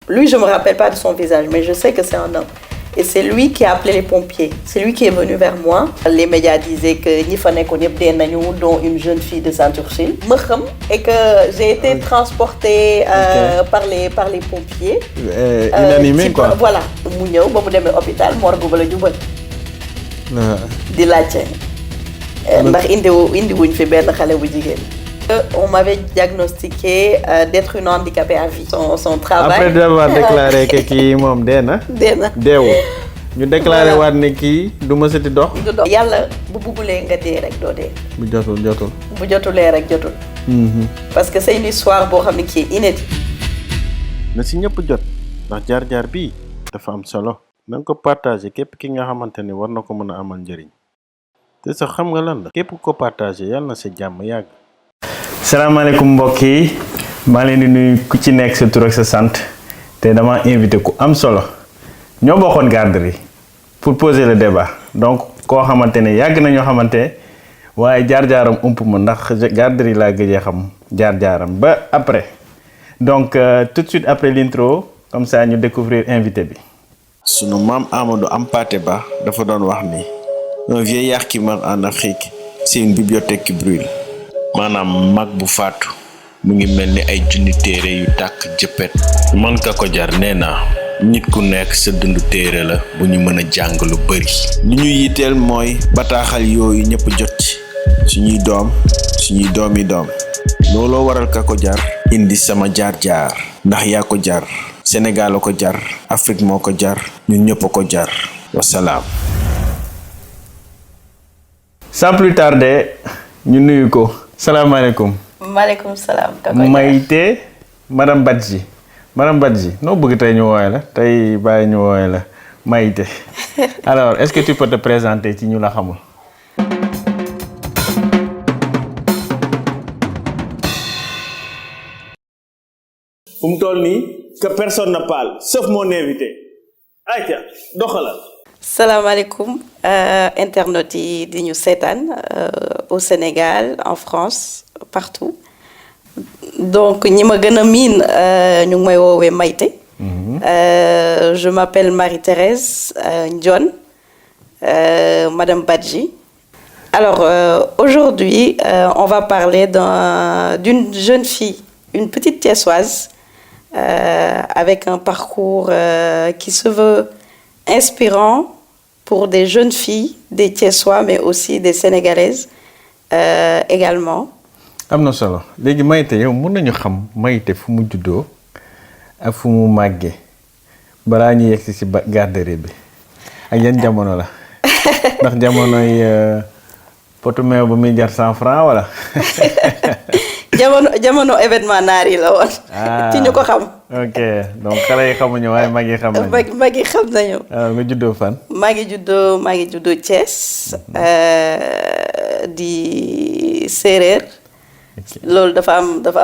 Lui, je me rappelle pas de son visage, mais je sais que c'est un homme. Et c'est lui qui a appelé les pompiers. C'est lui qui est venu vers moi. Les médias disaient que ñi fa nekkoon yëpp dee nañu, dont une jeune fille de Saint-Urchil. Ma xam et que j'ai été transportée par les pompiers. Inanimé quoi. Voilà. Mu ñëw ba mu demee hôpital morgue ba la jubal. Di laajte. Ndax indi wuñ fi benn xale bu jigéen. On m'avait diagnostiqué d'être une handicapée à vie. Son travail. Après d'avoir déclaré que kii moom dee na. Deewul. ñu déclaré waat ne kii du mësati dox. du dox yàlla bu buggulee nga dee rek doo dee. bu jotul. bu jotulee rek jotul. parce que c'est une histoire boo xam ne qui est inédite. na si ñëpp jot ndax jaar-jaar bii dafa am solo. na nga ko partagé képp ki nga xamante ne war na ko mën a amal njëriñ. te sax xam nga lan la. képp ko partagé yàlla na sa jàmm yàgg. salaamaaleykum mbokk yi maa leen di nuyu ku ci nekk sa tur ak sa sant te dama invité ku am solo ñoo bokkoon garderie pour poser le débat donc koo xamante ne yàgg na ñoo xamante waaye jaar-jaaram ump ma ndax garderie laa gëjee xam jaar-jaaram ba après donc tout de suite après l'intro comme ça ñu découvrir invité bi. sunu maam Amadou Hampâté Bâ dafa doon wax ni un vieillard qui meurt en Afrique c'est une bibliothèque qui brûle. maanaam mag bu faatu mu ngi mel ni ay junni téere yu tàkk jëppet. man Kako Jar nee naa nit ku nekk sa dund téere la bu ñu mën a jàng lu bari. li ñu yitteel mooy bataaxal yooyu ñëpp jot ci suñuy doom suñuy doomi doom looloo waral Kako Jar indi sama jaar-jaar ndax yaa ko jar Sénégal a ko jar Afrique moo ko jar ñun ñëpp a ko jar wasalaam. sans plus tarder ñu nuyu ko. salaamaaleykum. maaleykum salaam. Maïté madame Badji noo bëgg tey ñu wooye la tey bàyyi ñu wooye la Maïté alors est-ce que tu peux te présenter ci ñu la xamul. fu mu toll nii que personne ne parle sauf mon invité ayca doxalal. salaamaaleykum internautes yi di ñu seetaan au Sénégal en France partout donc ñi ma gën a miin ñu ngi may woowee Maïté. Je m'appelle Marie-Thérèse Ndione Madame Badji. Alors aujourd'hui on va parler d'une jeune fille, une petite Thiessoise avec un parcours qui se veut inspirant pour des jeunes filles, des Thiessois, mais aussi des Sénégalaises également. am na solo léegi Maïté yow mën nañu xam Maïté fu mu juddoo ak fu mu màggee balaa ñu yegsi ci garderie bi ak yan jamono la ndax jamonoy potu meew ba muy jar 100 francs wala. jamono événement naar yi la woon. ci ñu ko xam. ok donc xale yi xamuñu waaye mag yi xam nañu. mag yi xam nañu. nga juddoo fan. maa ngi juddoo Thiès di séeréer. loolu dafa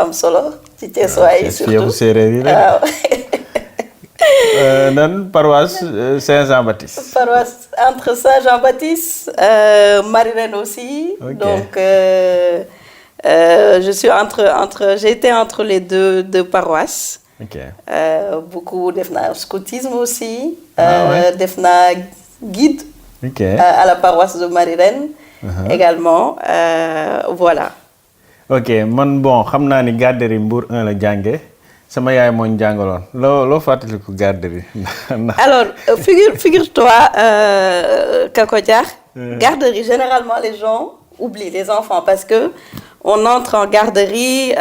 am solo ci Thiès waaye surtout séeréer yi la. nan paroisse Saint-Jean-Baptiste. Paroisse entre Saint-Jean-Baptiste Marie-Reine aussi. Okay. Donc je suis j'ai été entre les deux paroisses. Ok. Beaucoup def naa scoutisme aussi. Def naa guide. Ok. À la paroisse de Marie-Reine. Également voilà. Ok man bon xam naa ni garderie Mbour 1 la jànge sama yaay moo ñu jàngaloon loo fàttaliku garderie. Alors figure-toi Kako Jar. Garderie généralement les gens oublient les enfants parce que on entre en garderie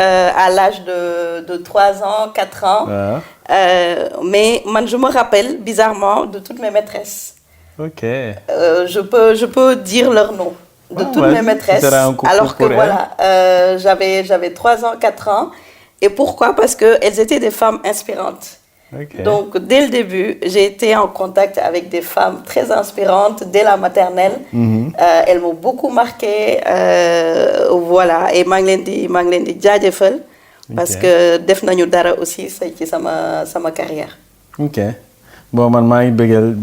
à l'âge de 3 ans, 4 ans. Mais man je me rappelle bizarrement de toutes mes maîtresses. Ok. Je peux dire leur nom. De toutes mes maîtresses, alors que voilà, j'avais 3 ans, 4 ans. Et pourquoi? Parce qu'elles étaient des femmes inspirantes. Okay. Donc, dès le début, j'ai été en contact avec des femmes très inspirantes, dès la maternelle. Elles m'ont beaucoup marqué. Voilà, et maa ngi leen di jaajëfal parce que def nañu dara aussi ci sama carrière. Ok. Bon man maa ngi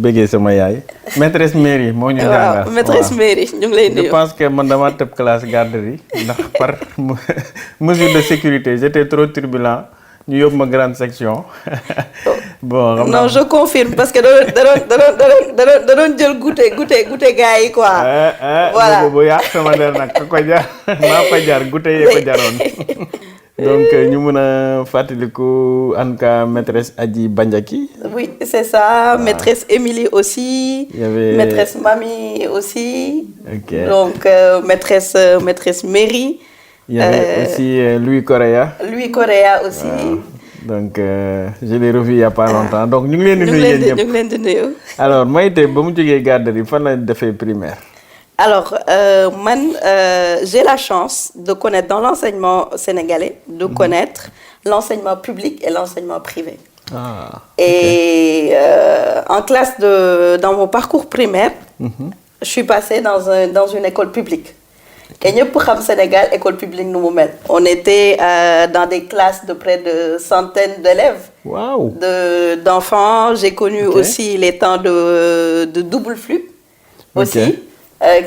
bëggee sama yaay maîtresse Mary moo ñu jàngal. waaw maîtresse Mary ñu ngi lay nuyu. Je pense que man dama tëb classe garderie ndax par mesure de sécurité j'étais trop turbulent ñu yóbbu ma grande section. Bon xam non je confirme parce que da doon jël goûter gars yi quoi. voilà bu yàq sama der nag ku ko jar maa ko jar goûter yee ko jaroon. Donc ñu mën a fàttaliku en cas maîtresse Adji Bandiaki. Oui c'est ça, maîtresse Émilie aussi. Il y avait maîtresse Mami aussi. Ok. Donc maîtresse Mary. Il y avait aussi Louis Correa. Louis Correa aussi. Donc je l'ai revu il y a pas longtemps donc ñu ngi leen di nuyu yéen ñëpp ñu ngi leen di nuyu. alors Maïté ba mu jógee garderie fan la defee primaire. Alors j'ai la chance de connaître dans l'enseignement sénégalais de connaître l'enseignement public et l'enseignement privé. Et en classe dans mon parcours primaire, je suis passée dans une école publique. Et ñëpp xam Sénégal école publique nu mu mel. On était dans des classes de près de centaines d'élèves. Wow. D'enfants. J'ai connu aussi les temps de double flux aussi,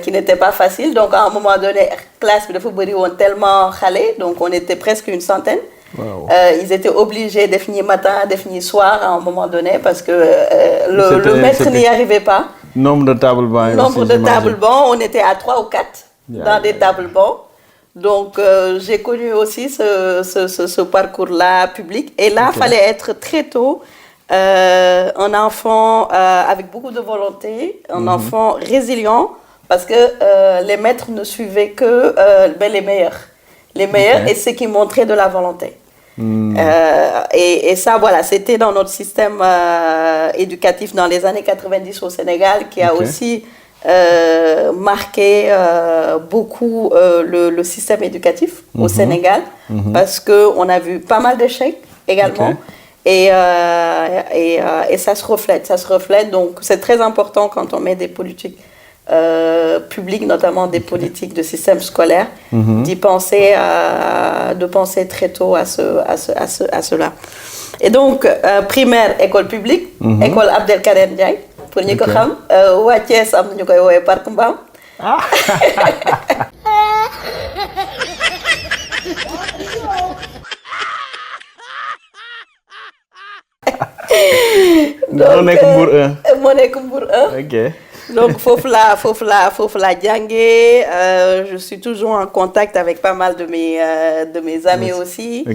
qui n'était pas facile. Donc à un moment donné, classe bi dafa bëri woon tellement xale, donc on était presque une centaine. Wow. Ils étaient obligés de finir matin, de finir soir à un moment donné parce que le maître n'y arrivait pas. Nombre de tables bancs. Nombre de tables bancs, on était à 3 ou 4 dans des tables bancs. Donc j'ai connu aussi ce parcours-là public. Et là, il fallait être très tôt un enfant avec beaucoup de volonté, un enfant résilient, parce que les maîtres ne suivaient que les meilleurs. Les meilleurs et ceux qui montraient de la volonté. Et ça, voilà, c'était dans notre système éducatif dans les années 90 au Sénégal, qui a aussi marqué beaucoup le système éducatif au Sénégal, parce qu'on a vu pas mal d'échecs également. Et ça se reflète. Donc, c'est très important quand on met des politiques publiques, notamment des politiques de système scolaire, de penser très tôt à cela. Et donc, primaire, école publique, école Abdelkader Ndiaye, pour ñi ko xam, waa Thiès am ñu koy woowee Parc Mbam. moo nekk Mbour 1. moo nekk Mbour 1. Ok. Donc foofu laa jàngee. Je suis toujours en contact avec pas mal de mes amis aussi.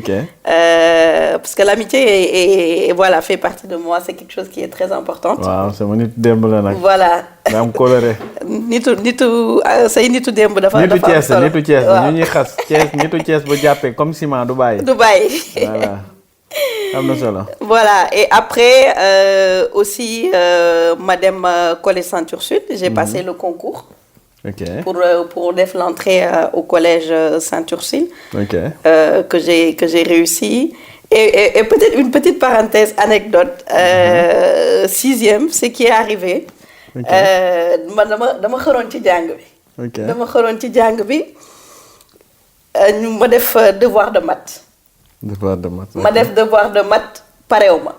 Parce que l'amitié voilà, fait partie de moi. C'est quelque chose qui est très important. Waaw sama nitu démb la nag. Voilà. nga am coloré. say nitu démb dafa am solo. nitu Thiès ñu ñuy xas Thiès nitu Thiès bu jàppee comme ciment du bàyyi. Voilà. Voilà, et après aussi madame collège Saint-Ursule, j'ai passé le concours pour l'entrée au collège Saint-Ursule que j'ai réussi. Et peut-être une petite parenthèse, anecdote, 6e, ce qui est arrivé, dama xaroon ci jàng bi ñu ma def devoir de maths. Ma def devoir de maths pareew ma.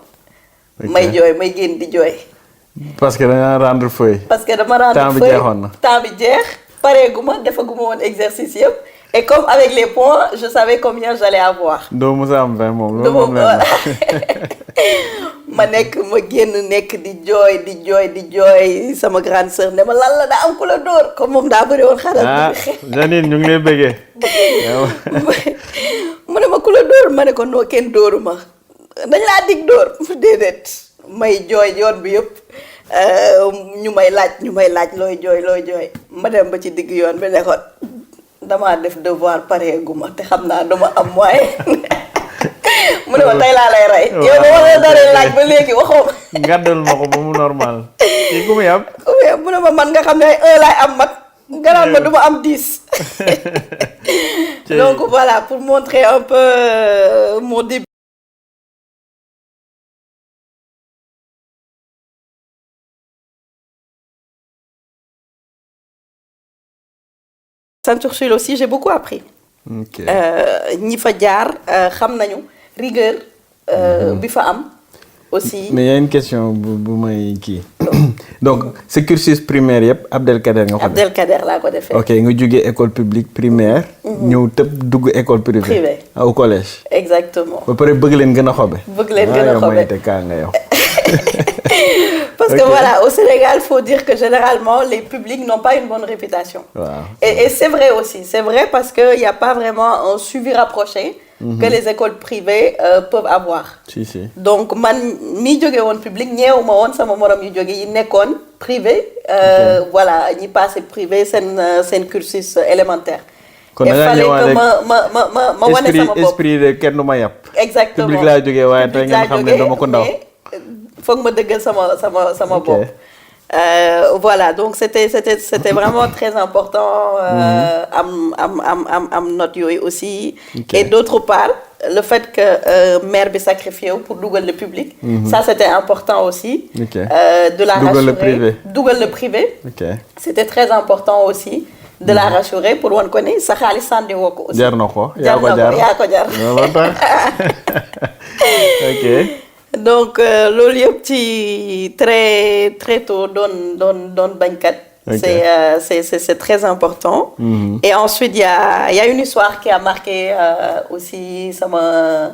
may jooy may génn di jooy. parce que danga rendre feuille. parce que dama rendre feuille temps bi jeex pareeguma defaguma woon exercice yëpp. Et comme avec les points, je savais combien j'allais avoir. doo mos a am 20 moom loolu moom la. ma génn nekk di jooy sama grande sœur ne ma lan la daa am ku la dóor comme moom daa bëri woon xaral. Janine ñu ngi lay bëggee. mu ne ma ku la dóor ma ne ko noo kenn dóoru ma dañ laa dig dóor déedéet may jooy yoon bi yëpp ñu may laaj looy jooy ma dem ba ci digg yoon bi ne ko damaa def devoir pareeguma te xam naa duma am moyen mu ne ma tey laa lay rey. yow ba ma la daree laaj ba léegi waxoo ma. gàddal ma ko ba mu normal. kii ku muy am. mu ne ma man nga xam ne 1 laay am mag. nga naan ma duma am 10. Donc voilà, pour montrer un peu mon début. Saint-Ursule aussi, j'ai beaucoup appris. ñi fa jaar xam nañu rigueur bi fa am aussi. Mais il y a une question bu may kii. donc ce cursus primaire yëpp Abdelkader nga ko def. Abdelkader laa ko defee. ok nga jógee école publique primaire. ñëw tëb dugg école privée. Privé. Au collège. exactement. ba pare bëgg leen gën a xobe. bëgg leen gën a xobe yow te kaa nga yow. Parce que voilà, au Sénégal, il faut dire que généralement, les publics n'ont pas une bonne réputation. Wow. Et c'est vrai aussi. C'est vrai parce qu'il n'y a pas vraiment un suivi rapproché que les écoles privées peuvent avoir. Si, si. Donc, man, mi jóge woon public, ñeew ma woon sama morom yu jóge yi nekkoon privé. Voilà, ñi passé privé seen cursus élémentaire. kon il da fallait ngaa que ma wane sama bopp. esprit de kenn du ma yàpp. Exactement. public laa jógee waaye tey ngeen xam ne dama ko ndaw. Foog ma dëggal sama bopp. Voilà, donc c'était vraiment très important am note yooyu aussi. Et d'autre part, le fait que mère bi sacrifié pour dugal le public, ça c'était important aussi. De la rassurer. Dugal le privé. C'était très important aussi. De la rassurer pour wan ko ni sa xaalis sànni woo ko aussi. jar na ko yaa ko jar. ok. Donc loolu yëpp ci très tôt doon bañkat. C'est très important. Et ensuite il y a une histoire qui a marqué aussi sama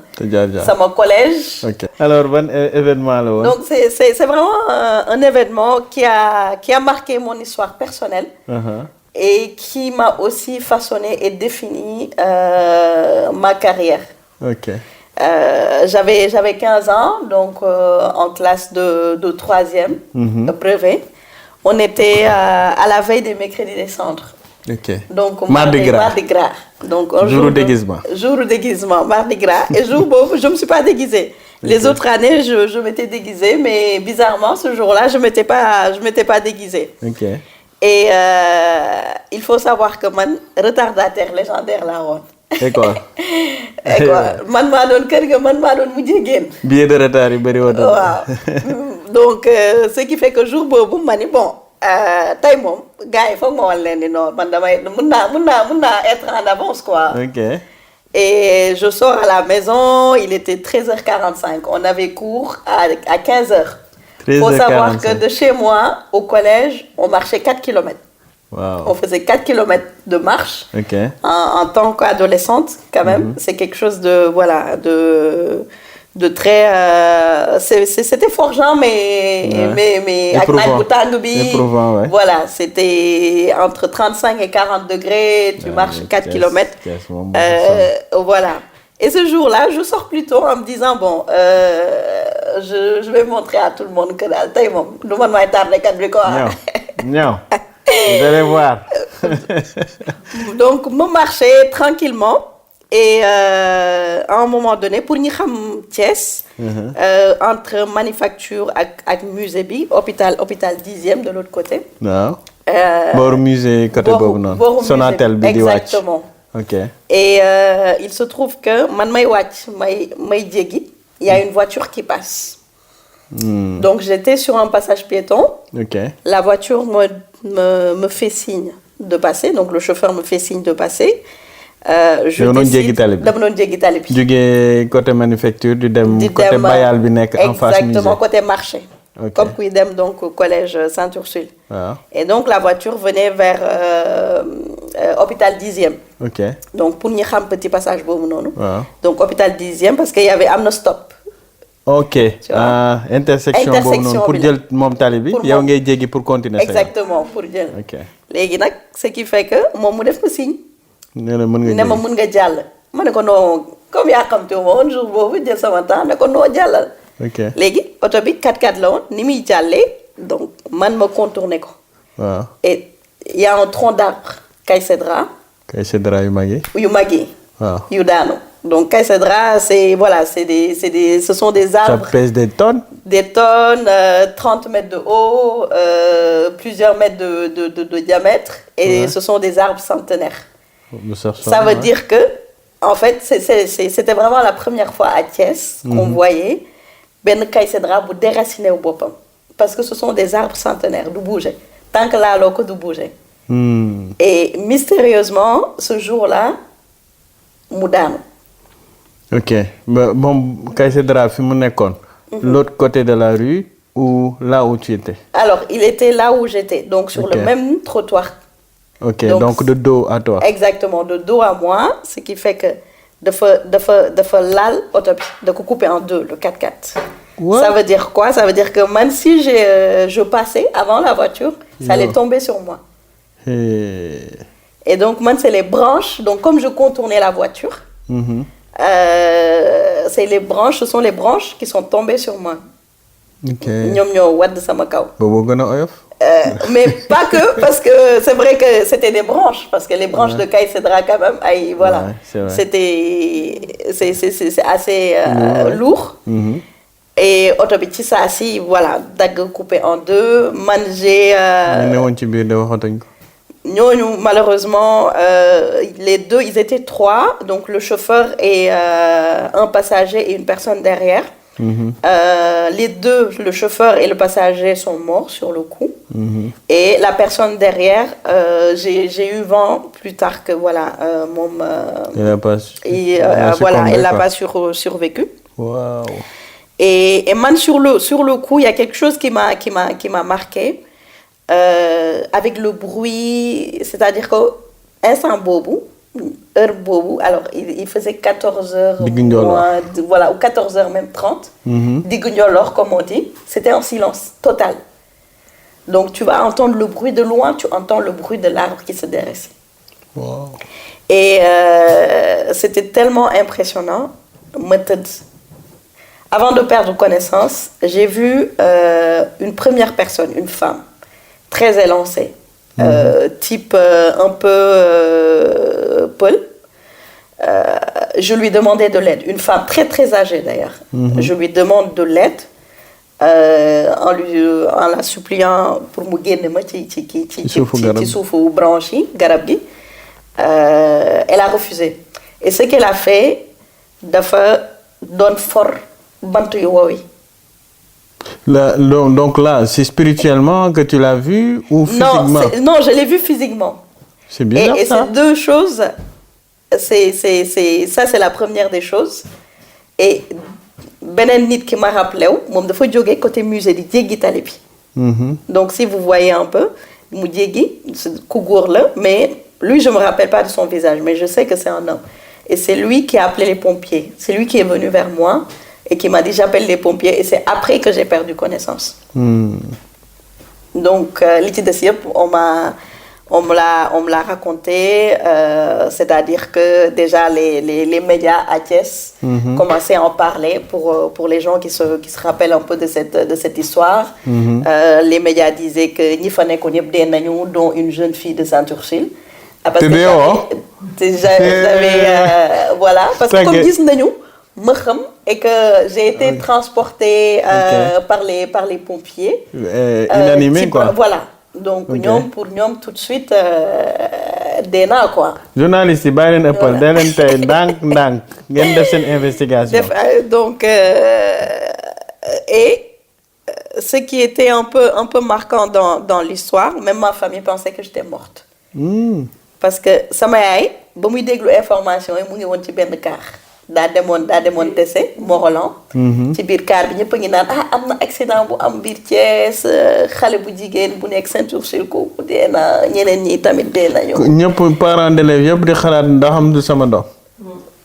collège. Ok. Alors ban événement la woon. Donc c'est vraiment un événement qui a marqué mon histoire personnelle. Et qui m'a aussi façonné et défini ma carrière. Ok. J'avais 15 ans, donc en classe de 3e, brevet. On était à la veille des mercredis des cendres. Ok. Donc Mardi Gras. Donc jour déguisement. Jour déguisement, Mardi Gras. Et jour beau, je me suis pas déguisée. Les autres années, je m'étais déguisée, mais bizarrement, ce jour-là, je m'étais pas déguisée. Ok. Et il faut savoir que man retardataire légendaire laa woon. Et quoi? man maa doon kër ga man maa doon mujjee génn. billet de retard yu bëri woon. waaw donc ce qui fait que jour boobu ma ni bon tey moom gars yi foog ma wan leen ni non man damay mun naa être en avance quoi. Ok. Et je sors à la maison, il était 13h45. On avait cours à 15h. Il faut savoir que de chez moi au collège, on marchait 4 km. Wow. On faisait 4 km de marche. Okay. En tant qu'adolescente, quand même. C'est quelque chose de très... c'était forgeant, mais éprouvant, ouais. Voilà, c'était entre 35 et 40 degrés, tu marches 4 km. Voilà. Et ce jour-là, je sors plus tôt en me disant, bon, je vais montrer à tout le monde que daal tey moom du man maay tardé kat bi quoi. Non. Vous allez voir. Donc, ma marchais tranquillement. Et à un moment donné, pour ñi xam Thiès, entre manufacture ak musée bi, hôpital 10e de l'autre côté. Non. Booru musée côté boobu noonu. Sonatel bi di wàcc. Exactement. Ok. Et il se trouve que man may wàcc may jéggi, il y a une voiture qui passe. Donc j'étais sur un passage piéton. Ok. La voiture me fait signe de passer, donc le chauffeur me fait signe de passer. Je décide dama doon jéggi tali bi. Jógee côté manufacture di dem côté bayal bi nekk en face musée. Exactement, côté marché. Okay. Comme kuy dem donc au collège Saint-Ursule. Ah. Et donc la voiture venait vers hôpital 10e. Ok. Donc pour ñi xam petit passage boobu noonu. Ah. Donc hôpital 10e parce que y avait am na stop. Ok. Intersection boobu noonu pour jël moom tali bi. yow ngay jéggi pour continuer. Exactement pour jël. Ok. Léegi nag ce qui fait que moom mu def ko signe. nee na mën nga jàll. ma ne ko non comme yaa xam te woon jour boobu jël sama temps ne ko noo jàllal. Ok. Léegi oto bi 4x4 la woon ni muy jàllee donc man ma contourner ko. Waaw. Et il y a un tronc d'arbre Caïcédra. Caïcédra yu mag yi. Waaw. Yu daanu. Donc Caïcédra ce sont des arbres. Ça pèse des tonnes. Des tonnes, 30 mètres de haut, plusieurs mètres de diamètre et ouais. Ce sont des arbres centenaires. Ça veut dire que en fait c'était vraiment la première fois à Thiès qu'on voyait benn Caïcédra bu déraciné wu boppam parce que ce sont des arbres centenaires du bouger tant que laaloo ko du bouger. Et mystérieusement ce jour-là mu daanu. Ok moom Caïcédra fi mu nekkoon. L'autre côté de la rue ou là où tu étais? Alors, il était là où j'étais, donc sur le même trottoir. Ok, donc de dos à toi. Exactement, de dos à moi, ce qui fait que de lal auto bi de couper en deux, le 4x4. What? Ça veut dire quoi? Ça veut dire que même si je passais avant la voiture, ça allait tomber sur moi. Et donc, moi, c'est les branches. Donc, comme je contournais la voiture, c'est les branches, ce sont les branches qui sont tombées sur moi. Ok. Mais pas que, parce que c'est vrai que c'était des branches, parce que les branches de Caille Cédra, quand même, voilà, c'est assez lourd. Et autobiti ça aussi, voilà, dag coupé en deux, manger. Malheureusement, les deux, ils étaient trois, donc le chauffeur et un passager et une personne derrière. Les deux, le chauffeur et le passager, sont morts sur le coup. Et la personne derrière, j'ai eu vent plus tard que voilà, elle n'a pas survécu. Wow. Et man, sur le coup, il y a quelque chose qui m'a marqué. Avec le bruit, c'est-à-dire que instant bobu, heure bobu, alors il faisait 14h voilà, ou 14h même 30, Digundolor, comme on dit, c'était en silence total. Donc tu vas entendre le bruit de loin, tu entends le bruit de l'arbre qui se dresse. Wow. Et c'était tellement impressionnant. Avant de perdre connaissance, j'ai vu une première personne, une femme, très élancée, type un peu Paul. Je lui demandais de l'aide, une femme très très âgée d'ailleurs. Je lui demande de l'aide en la suppliant pour me guérir ci suufu branche yi garab gi. Elle a refusé. Et ce qu'elle a fait, dafa doon for bant yu wow yi. Donc là, c'est spirituellement que tu l'as vu ou physiquement? Non, je l'ai vu physiquement. C'est bizarre, et ces deux choses, ça c'est la première des choses. Et benen nit qui m'a rappelé, mom dafa jóge côté musée di djéggi tali bi. Donc si vous voyez un peu, mu djéggi ku góor la, mais lui je me rappelle pas de son visage, mais je sais que c'est un homme. Et c'est lui qui a appelé les pompiers. C'est lui qui est venu vers moi et qui m'a dit j'appelle les pompiers, et c'est après que j'ai perdu connaissance. Donc on me l'a raconté, c'est-à-dire que déjà les médias à Thiès commençaient à en parler pour les gens qui se rappellent un peu de cette histoire. Les médias disaient que ñi fa nekkoon ñëpp dee nañu, dont une jeune fille de Saint-Ursule. Parce que j'avais voilà, parce que comme gis nañu et que j'ai été transportée par les pompiers. Inanimée quoi. Voilà. Donc pour ñoom tout de suite dena quoi. Journaliste bàyyi leen ëppal da leen tey ndànk ngeen def seen investigation. Donc et ce qui était un peu marquant dans l'histoire, même ma famille pensait que j'étais morte. Parce que sama yaay ba muy déglu information yi mu ngi woon ci benn car. daa demoon dese Morolan. ci biir car bi ñëpp a ngi naan am na accident bu am biir Thiès, xale bu jigéen bu nekk Saint-Ursule ko dee na, ñeneen ñi tamit dee nañu. ñëpp parents d'élèves yëpp di xalaat ndax am du sama doom.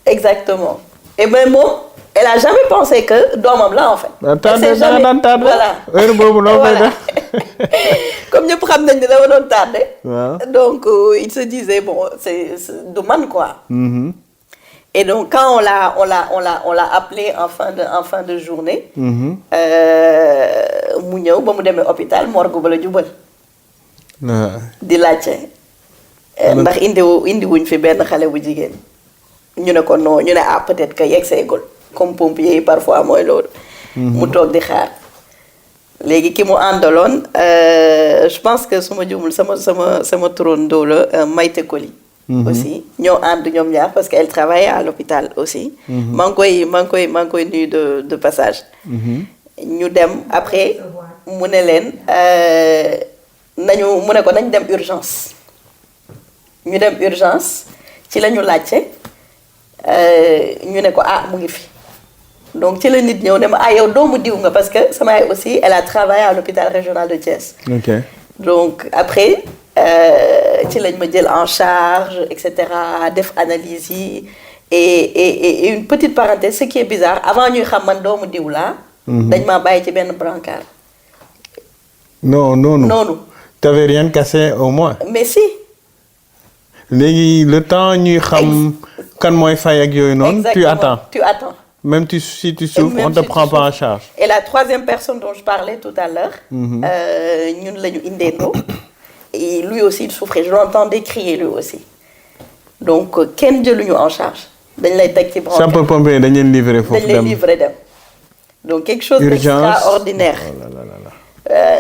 Exactement. Et ben moom elle a jamais pensé que doomam la en fait. Voilà. Heure boobu loo koy def. Comme ñëpp xam nañ ne dama doon tardé. Donc il se disait bon c'est du man quoi. Et donc quand on l'a appelé en fin de journée, mu ñëw ba mu demee hôpital morgue ba la jubal. di laajte ndax indi wuñ fi benn xale bu jigéen. ñu ne ko non, ñu ne peut-être que yeggseegul, comme pompier yi parfois mooy loolu. mu toog di xaar. léegi ki mu àndaloon je pense que su ma juumul sama turandoo la Mayte Koli. Aussi ñoo ànd ñoom ñaar parce qu'elle travaillait à l'hôpital aussi. maa ngi koy nuyu de passage. ñu dem après mu ne leen mu ne ko nañ dem urgence. ñu dem urgence ci la ñu laajte ñu ne ko mu ngi fi. donc ci la nit ñëw ne ma yow doomu diw nga parce que sama yaay aussi elle a travaillé à l'hôpital régional de Thiès. ok donc après ci lañ ma jël en charge et cetera def analyse yi et une petite parenthèse ce qui est bizarre avant ñuy xam man doomu diw laa. dañ maa bàyyi ci benn brancard. non noonu. t'avais rien cassé au moins. mais si. léegi le temps ñuy xam kan mooy fay ak yooyu noonu. tu attends. Même si tu souffres, on ne te prend pas en charge. Et la troisième personne dont je parlais tout à l'heure, ñun la ñu indeendoo et lui aussi il souffrait, je l'entendais crier lui aussi. Donc kenn jëluñu en charge dañ lay teg ci brancard. sapeurs-pompiers dañ leen livrer foofu dem dañ leen livrer dem. donc quelque chose d'extraordinaire.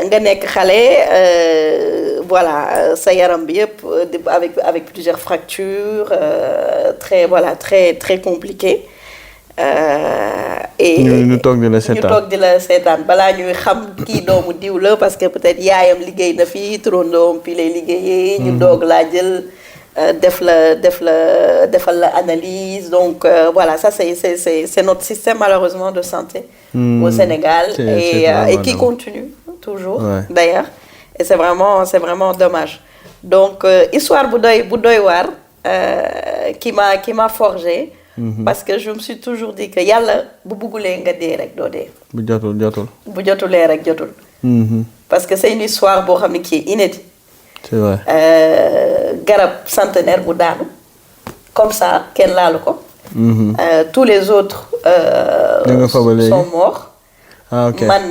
nga nekk xale voilà sa yaram bi yëpp avec plusieurs fractures très compliqué. et ñu toog di la seetaan balaa ñuy xam kii doomu diw la parce que peut-être yaayam liggéey na fii turandoom fii lay liggéeyee. ñu doog laa jël defal la analyse donc voilà ça c'est notre système malheureusement de santé. au Sénégal et qui continue toujours. D'ailleurs et c'est vraiment dommage donc histoire bu doy waar qui m'a forgé. parce que je me suis toujours dit que yàlla bu bëggulee nga dee rek doo dee. bu jotul. bu jotulee rek jotul. parce que c'est une histoire boo xam ne qui est inédite. c'est vrai. garab centenaire bu daanu comme ça kenn laalu ko. tous les autres. sont morts. ah ok man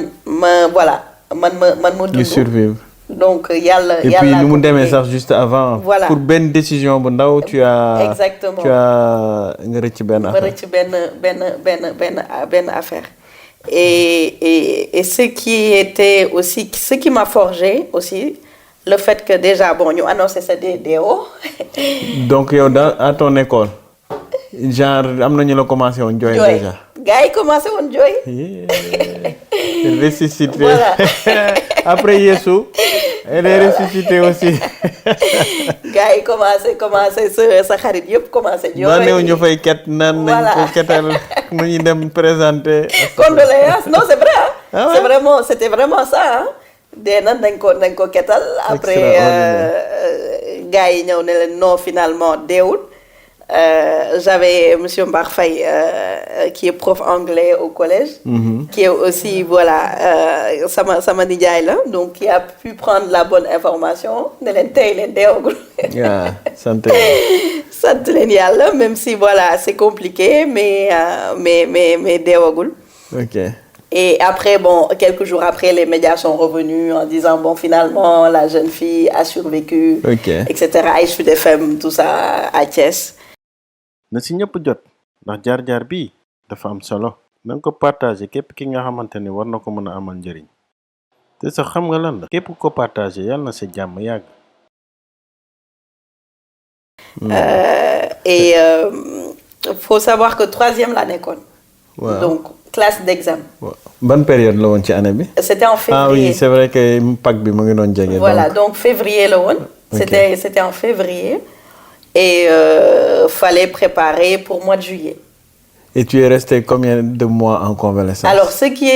ma dund. survivre. donc yàlla et puis nu mu demee sax juste avant. voilà pour benn décision bu ndaw tu as. exactement nga rëcc benn affaire. nga rëcc benn affaire. et ce qui m'a forgé aussi le fait que déjà bon ñu annoncé ça des hauts. donc yow à ton école. genre am na ñu la commencé woon jooy déjà. gars yi commencé woon jooy. ressuscité. Voilà. Après Yesu, elle est ressuscitée aussi. gars yi commencé sa xarit yëpp commencé jooy. ba néew ñu fay ket naan nañ ko ketal mu ñu dem présenter. condoléances non c'est vrai hein. Ah ouais? C'était vraiment ça hein. dee nan dañ ko ketal. après gars yi ñëw ne leen non finalement deewul. J'avais monsieur Mbar Faye qui est prof anglais au collège. Qui est aussi voilà sama nijaay la donc qui a pu prendre la bonne information ne leen tey leen deewagul. sant leen yàlla même si voilà c'est compliqué mais deewagul. ok. Et après bon quelques jours après les médias sont revenus en disant bon finalement la jeune fille a survécu. ok etc. ay Sud FM tout ça à Thiès. na si ñëpp jot ndax jaar-jaar bii dafa am solo na nga ko partager képp ki nga xamante ni war na ko mën a amal njëriñ te sax xam nga lan la képp ko partager yàlla na sa jàmm yàgg. Et faut savoir que troisième laa nekkoon. waaw donc classe d'examen. ban période la woon ci année bi. C'était en février. ah oui c'est vrai que Pâques bi mu ngi doon jege. voilà donc février la woon. C'était en février. Et fallait préparer pour mois de juillet. Et tu es resté combien de mois en convalescence? Alors ce qui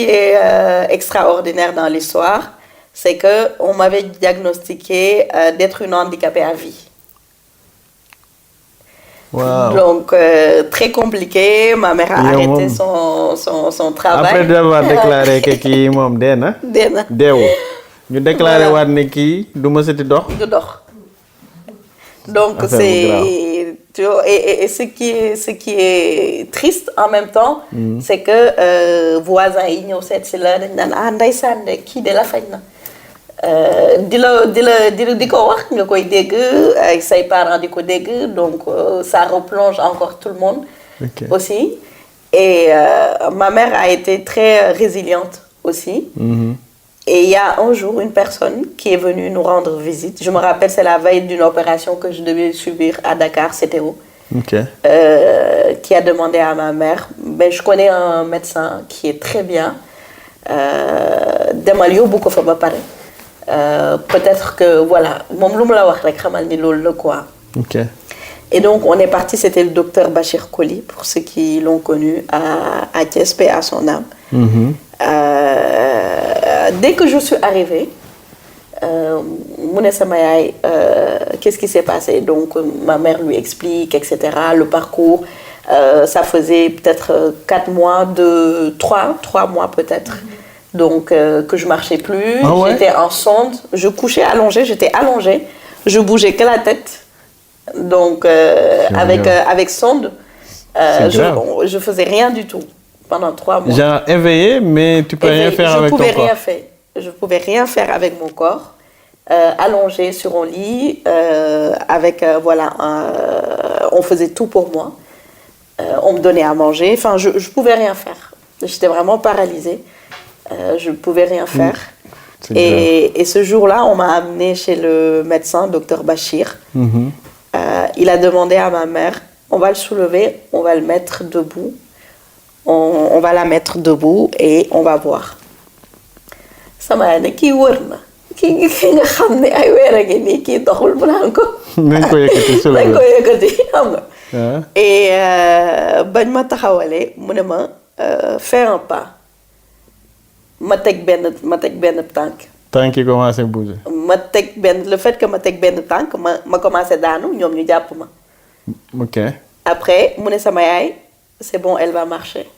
est extraordinaire dans l'histoire, c'est que on m'avait diagnostiqué d'être une handicapée à vie. Wow. Donc très compliqué, ma mère a arrêté son travail. Après d'avoir déclaré que kii moom dee na. deewul ñu déclaré waat ne kii du ma seti dox. du dox. Donc c'est tu vois, et ce qui est triste en même temps, c'est que voisins yi ñëw seet si la dañ naan ndeysaan de kii de la faj na. di ko wax nga koy dégg ay say parents di ko dégg donc ça replonge encore tout le monde. Okay. Aussi et ma mère a été très résiliente aussi. Et il y a un jour une personne qui est venue nous rendre visite. Je me rappelle, c'est la veille d'une opération que je devais subir à Dakar, CTO. Okay. Qui a demandé à ma mère, ben, je connais un médecin qui est très bien. Demal yóbbu ko fa ba pare. Peut-être que voilà moom lu mu la wax rek xamal ni loolu la quoi. Okay. Et donc, on est parti, c'était le docteur Bachir Koli, pour ceux qui l'ont connu, à Thiès, paix à son âme. Dès que je suis arrivée, qu'est-ce qui s'est passé? Donc, ma mère lui explique, etc., le parcours. Ça faisait peut-être 4 mois, 3 mois peut-être. Donc, que je marchais plus, j'étais en sonde, je couchais allongée, j'étais allongée, je bougeais que la tête. Donc, avec sonde, je faisais rien du tout pendant 3 mois. Genre éveillé, mais tu peux rien faire avec ton corps. Je pouvais rien faire avec mon corps. Allongée sur un lit, on faisait tout pour moi. On me donnait à manger. Enfin, je pouvais rien faire. J'étais vraiment paralysée. Je ne pouvais rien faire. Et ce jour-là, on m'a amenée chez le médecin, docteur Bachir. Il a demandé à ma mère, on va le soulever, on va le mettre debout. On va la mettre debout et on va voir. Sama ne kii wër na ki nga xam ne ay weer a ngi nii kii doxul bu naan ko. nañ ko yëkkati xam nga. Et bañ ma taxawalee mu ne ma fais un pas. ma teg benn tànk. tànk yi commencé bouger. Le fait que ma teg benn tànk ma commencé daanu ñoom ñu jàpp ma. ok. Après mu ne sama yaay c'est bon, elle va marcher.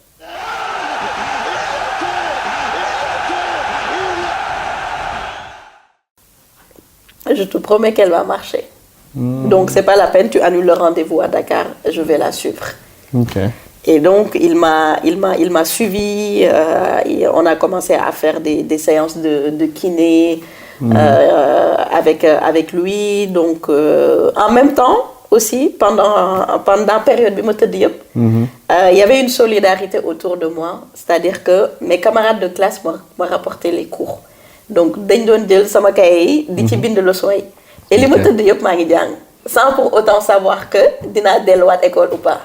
Je te promets qu'elle va marcher. Donc c'est pas la peine, tu annules le rendez-vous à Dakar, je vais la suivre. Okay. Et donc il m'a suivi, on a commencé à faire des séances de kiné avec lui. Donc en même temps aussi, pendant la période bi ma tëdd yëpp, il y avait une solidarité autour de moi, c'est-à-dire que mes camarades de classe me rapportaient les cours. Donc dañ doon jël sama cahier yi di ci bind leçon yi et li ma tëdd yëpp maa ngi jàng sans pour autant savoir que dinaa delluwaat école ou pas.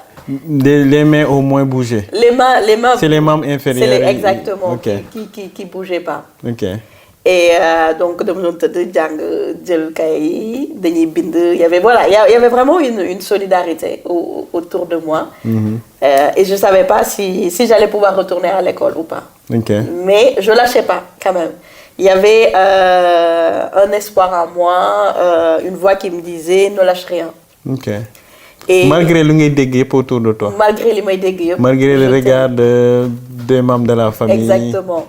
Les mains au moins bougeaient. Les mains. C'est les membres inférieurs. Exactement. Okay. Qui bougeaient pas. Ok. Et donc dama doon tëdd jàng jël cahier yi dañuy bind. Il y avait vraiment une solidarité autour de moi. Et je savais pas si j'allais pouvoir retourner à l'école ou pas. Okay. Mais je lâchais pas quand même. Il y avait un espoir en moi, une voix qui me disait ne lâche rien. Ok. Et malgré le dégât autour de toi. Malgré les dégâts. Malgré le regard des membres de la famille. Exactement.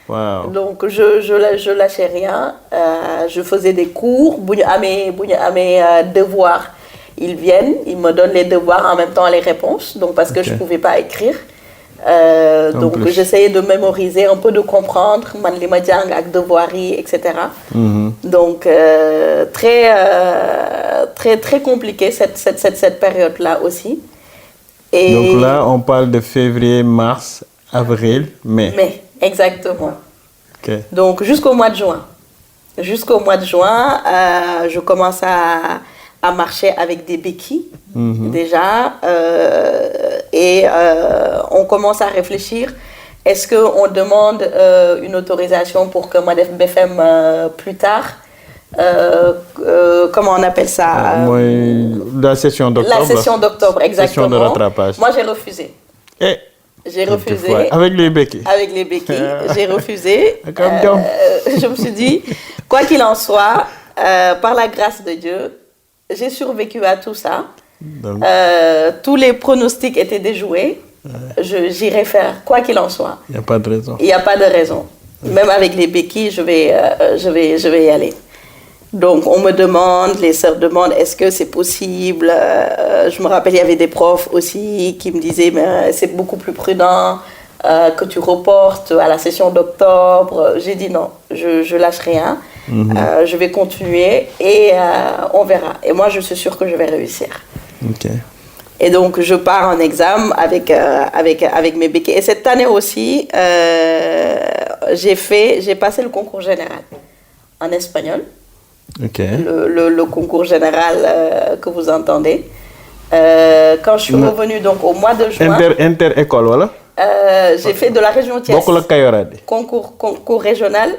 Wow. Donc je lâchais rien. Je faisais des cours. Bu ñu amee devoirs, ils viennent, ils me donnent les devoirs en même temps les réponses. Donc parce que je pouvais pas écrire. Donc j'essayais de mémoriser, un peu de comprendre man li ma jàng ak devoir yi, etc. Donc très compliqué cette période là aussi. Et donc là on parle de février, mars, avril, mai. Mai, exactement. Okay. Donc jusqu'au mois de juin. Je commence à marcher avec des béquilles déjà et on commence à réfléchir, est-ce qu'on demande une autorisation pour que ma def BFM plus tard, comment on appelle ça, la session d'octobre, exactement. Session de rattrapage. Moi j'ai refusé. J'ai refusé. Avec les béquilles. J'ai refusé. Je me suis dit, quoi qu'il en soit, par la grâce de Dieu, j'ai survécu à tout ça. Donc, tous les pronostics étaient déjoués. J'irai faire, quoi qu'il en soit. Il n'y a pas de raison. Il n'y a pas de raison. Même avec les béquilles, je vais y aller. Donc, on me demande, les sœurs demandent, est-ce que c'est possible? Je me rappelle, il y avait des profs aussi qui me disaient, mais c'est beaucoup plus prudent que tu reportes à la session d'octobre. J'ai dit non, je lâche rien. Je vais continuer et on verra. Et moi, je suis sûre que je vais réussir. Okay. Et donc, je pars en examen avec mes béquilles. Et cette année aussi, j'ai passé le concours général en espagnol. Okay. Le concours général que vous entendez. Quand je suis revenue donc au mois de juin. Inter-école, voilà. J'ai fait de la région Thiès. Concours régional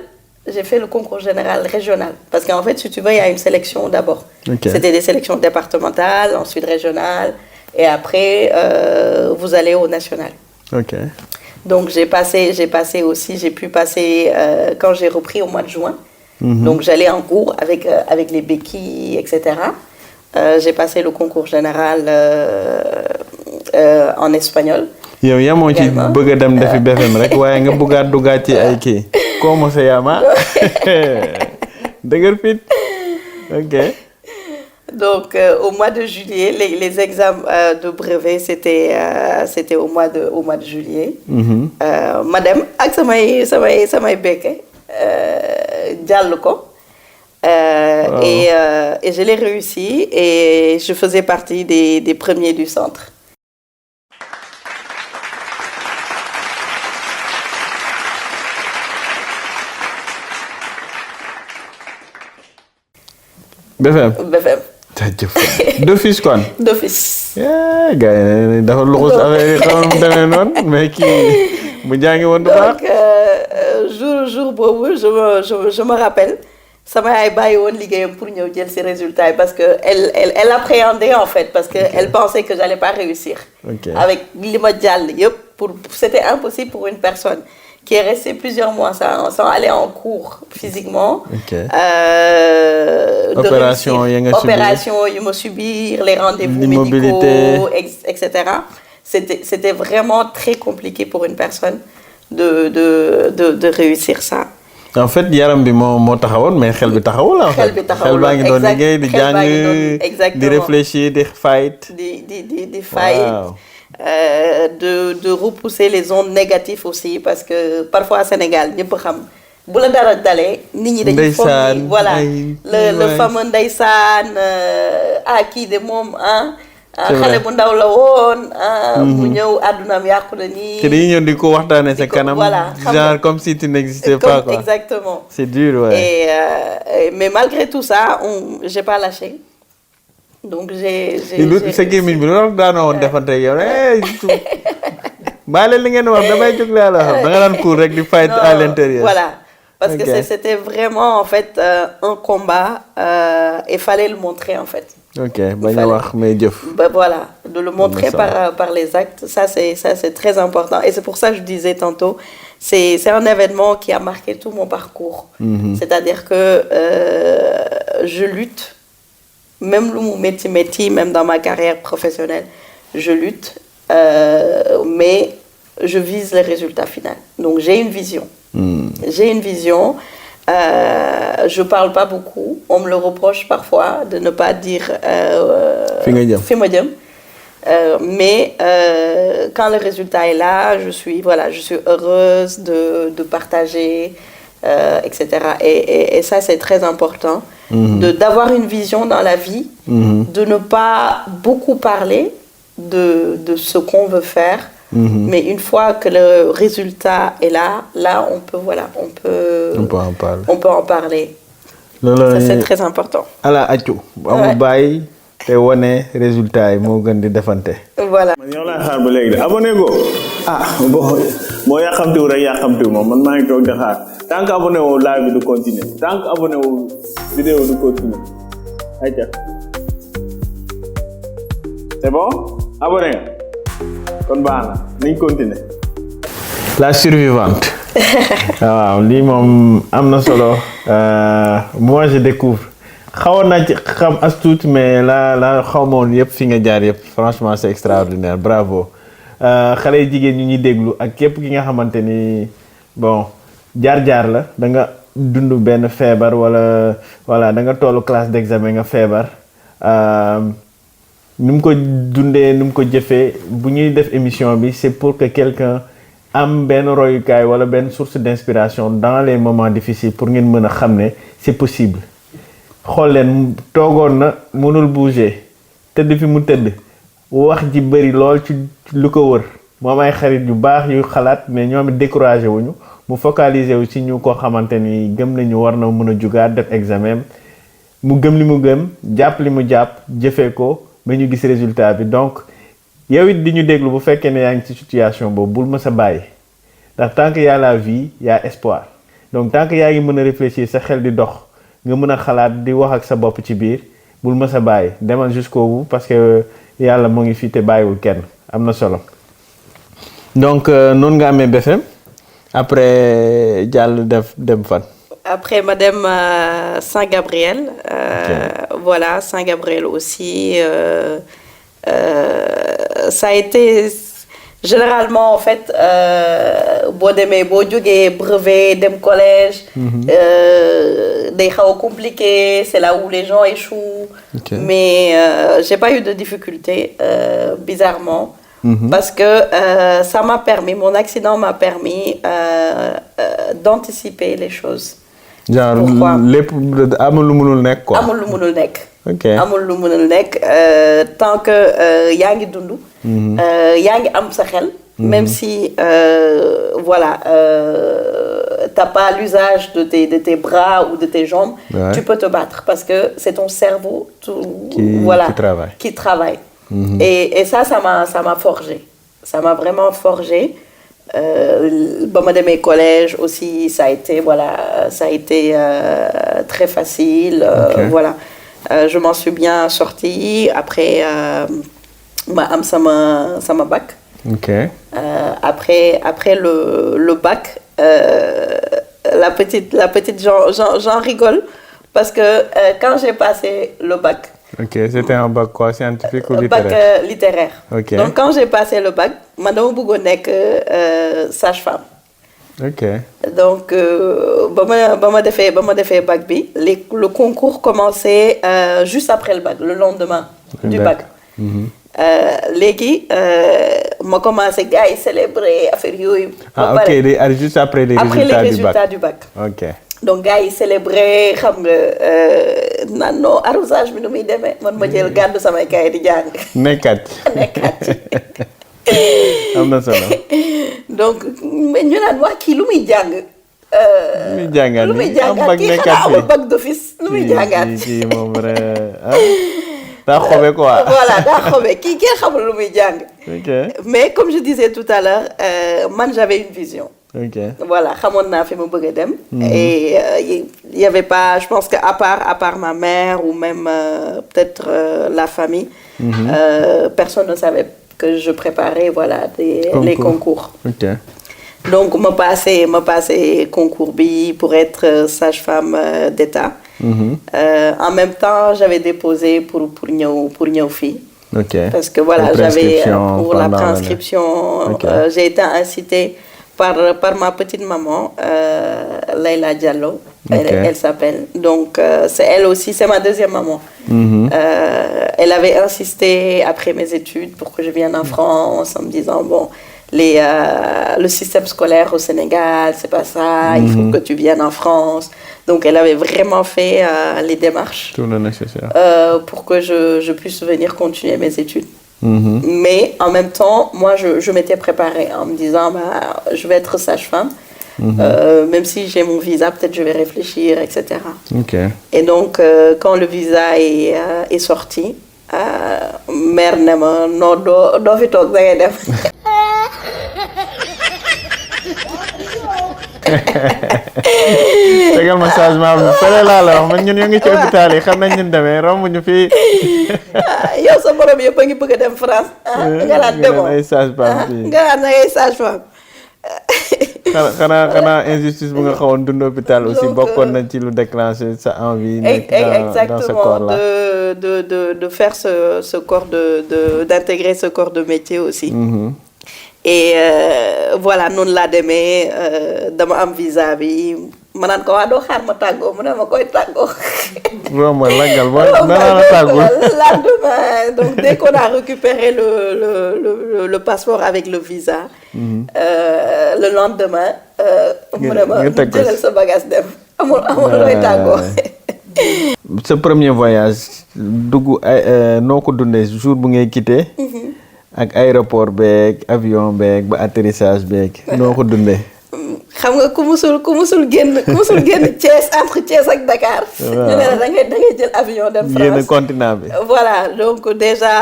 j'ai fait le concours général régional. Parce qu'en fait, si tu veux, il y a une sélection d'abord. Ok. C'était des sélections départementales, ensuite régionales, et après, vous allez au national. Ok. Donc, j'ai pu passer quand j'ai repris au mois de juin. Donc, j'allais en cours avec les béquilles, etc. J'ai passé le concours général en espagnol. yow yamoo ci Également. bëgg a dem defi BFM rek waaye nga bëggaat duggaat ci ay kii comment ça yama dëgër fit ok. Donc, au mois de juillet, les examens de brevet, c'était au mois de juillet. Madame, ak samay béke, jàll ko. Et je l'ai réussi et je faisais partie des premiers du centre. BFM BFM, jaajëf d'office kon. d'office. gars yi dafa luxus affaire yi xamal mu demee noonu mais kii mu jàngi woon du baax. Donc, jour boobu, je me rappelle, sama yaay bàyyi woon liggéeyam pour ñëw jël ces résultats parce que elle appréhendait en fait parce que elle pensait que j'allais pas réussir. Ok. Avec li ma jàll yëpp c'était impossible pour une personne qui est restée plusieurs mois sans aller en cours physiquement. Ok. De Opération réussir. yi nga subir. Opération yi ma subir, les rendez-vous L'immobilité. médicaux, etc. C'était vraiment très compliqué pour une personne de réussir ça. En fait yaram bi moo taxawoon mais xel bi taxawul en fait. Xel bi taxawul, xel baa ngi doon liggéey di xel baa ngi doon- jàng di exactement. réfléchir di fight. Des failles, Wow. de repousser les ondes négatives aussi parce que parfois au Sénégal ñëpp xam bu la dara dalee nit ñi dañuy foog Ndeysaan, ni voilà ay, le waay. fameux ndeysaan kii de moom C'est vrai. xale bu ndaw la woon mu ñëw àddunaam yàqu na nii te dañuy ñëw di ko waxtaanee sa Di ko- kanam. voilà, xam genre nga. comme si tu n'existais pas quoi. exactement. C'est dur ouais. Mais malgré tout ça j'ai pas lâché donc j'ai sa gémmiñ bi loolu daanoo woon defante ak yow bàyyi leen li ngeen wax damay jóg laa la wax da nga daan court rek di fight à l'intérieur. Voilà, parce Ok. que c'était vraiment en fait un combat et fallait le montrer en fait. ok bañ a wax mais jëf. Voilà, de le montrer ça. par les actes, ça c'est très important. Et c'est pour ça que je disais tantôt, c'est un événement qui a marqué tout mon parcours. C'est-à-dire que je lutte, même le métier, même dans ma carrière professionnelle, je lutte, mais je vise le résultat final. Donc j'ai une vision. J'ai une vision. Je parle pas beaucoup. On me le reproche parfois de ne pas dire fi ma jëm. Mais quand le résultat est là, je suis heureuse de partager, etc. Et ça, c'est très important. D'avoir une vision dans la vie, de ne pas beaucoup parler de ce qu'on veut faire, mais une fois que le résultat est là, on peut en parler. Ça, c'est très important. ala accu amul bàyyi te wane résultat yi moo gën di defante. Voilà. man yow laay xaar ba léegi de abonné go boo yàqamtiwu rek yàqamtiwu man maa ngi toog di xaar tant que abonné woo live bi du continuer tant que abonné woo vidéo du continuer ayca c'est bon abonné nga kon baax na nañ continuer. La survivante. waaw lii moom am na solo moi je découvre xawoon naa ci xam as tuut mais la xaw ma woon yëpp fi nga jaar yëpp franchement c'est extraordinaire bravo xale yi jigéen ñu ñuy déglu ak képp ki nga xamante ni bon jaar-jaar la da nga dund benn feebar wala da nga tollu classe d'examen nga feebar nu mu ko dundee nu mu ko jëfee bu ñuy def émission bi c'est pour que quelqu'un am benn royukaay wala benn source d'inspiration dans les moments difficiles pour ngeen mën a xam ne c'est possible xool leen toogoon na mënul bouger tëdd fi mu tëdd wax ji bëri lool ci lu ko wër moom ay xarit yu baax yu xalaat mais ñoom it découragé wuñu mu focaliser wu ci ñu ko xamante ni gëm nañu war na mën a jugaat def examen mu gëm li mu gëm jàpp li mu jàpp jëfee ko ba ñu gis résultat bi donc yow it di ñu déglu bu fekkee ne yaa ngi ci situation boobu bul ma sa bàyyi ndax tant que y a la vie y a espoir donc tant que yaa ngi mën a réfléchir sa xel di dox nga mën a xalaat di wax ak sa bopp ci biir bul ma sa bàyyi demal jusqu'au bout parce que yàlla moo ngi fi te bàyyiwul kenn am na solo donc noonu nga amee BFM après jàll dem fan. Après madame Saint-Gabriel, voilà, Saint-Gabriel aussi, ça a été généralement en fait, boo demee boo jógee brevet dem collège, day xaw a compliqué, c'est là où les gens échouent, mais j'ai pas eu de difficultés, bizarrement. Parce que ça m'a permis, mon accident m'a permis d'anticiper les choses. Genre lépp amul lu mënul nekk quoi. Amul lu mënul nekk. Ok amul lu mënul nekk tant que yaa ngi dund. yaa ngi am sa xel. Même si voilà t'as pas l'usage de tes bras ou de tes jambes, tu peux te battre parce que c'est ton cerveau qui travaille. Et ça m'a forgé. Ça m'a vraiment forgé. Bon, moi de mes collèges aussi, ça a été très facile. Voilà, je m'en suis bien sortie. Après, ma am sama bac. Après le bac, la petite j'en rigole parce que quand j'ai passé le bac. C'était un bac quoi, scientifique ou littéraire? Bac littéraire. Donc quand j'ai passé le bac, ma dama bëggoon nekk sage-femme. Donc ba ma defee bac bi, le concours commençait juste après le bac, le lendemain du bac. Léegi ma commencé gars yi célébrer affaire yooyu. Juste après les résultats du bac. Donc gars yi célébré xam nga naan non arrosage bi nu muy demee man ma jël gàddu samay kaay di jàng. nekkat am na solo. donc ñu naan waa kii lu muy jàng. lu muy jàngaat kii xanaa amul bac d'office lu muy jàngaat. kii moom daa xobe quoi. Voilà daa xobe kii kenn xamul lu muy jàng. Mais comme je disais tout à l'heure man j'avais une vision. Voilà, xamoon naa fi ma bëgg a dem. Et il y avait pas, je pense que à part ma mère ou même peut-être la famille, personne ne savait que je préparais voilà les concours. Donc ma passé concours bi pour être sage-femme d'État. En même temps, j'avais déposé pour ñëw fii. Parce que voilà, j'avais pour la préinscription, j'ai été incitée par ma petite maman, Leïla Diallo, elle s'appelle. Donc, c'est elle aussi, c'est ma deuxième maman. Elle avait insisté après mes études pour que je vienne en France en me disant, bon, le système scolaire au Sénégal, c'est pas ça, il faut que tu viennes en France. Donc, elle avait vraiment fait les démarches. Tout le nécessaire. Pour que je puisse venir continuer mes études. Mais en même temps, moi, je m'étais préparée en me disant, je vais être sage-femme. Même si j'ai mon visa, peut-être je vais réfléchir, etc. Et donc, quand le visa est sorti, mère ne ma non doo fi toog da ngay dem. tegal ma changement bi fële laa la wax man ñun ñu ngi ci hôpital yi xam nañ ñu demee romb ñu fii. yow sa borom yëpp a ngi bëgg a dem France. nga naan demoo ay sage-femme nga naan ay sage-femme. xanaa injustice bu nga xawoon dund hôpital aussi bokkoon nañ ci lu déclencher sa envie nekk dans ce corps là. de faire ce corps d'intégrer ce corps de métier aussi. Et voilà noonu laa demee dama am visa bi ma naan ko waa doo xaar ma tàggoo mu ne ma koy tàggoo. vraiment lagal ba danaa la tàggoo. Lendemain, donc dès qu'on a récupéré le passeport avec le visa, le lendemain mu ne ma jëlal sa bagage dem amul looy tàggoo. sa premier voyage dugg noo ko dundee jour bu ngay quitté. ak aéroport beeg avion beeg ba atterrissage beeg noo ko dundee. xam nga ku musul génn Thiès entre Thiès ak Dakar. ñu ne la da ngay jël avion dem France génn continent bi. voilà donc déjà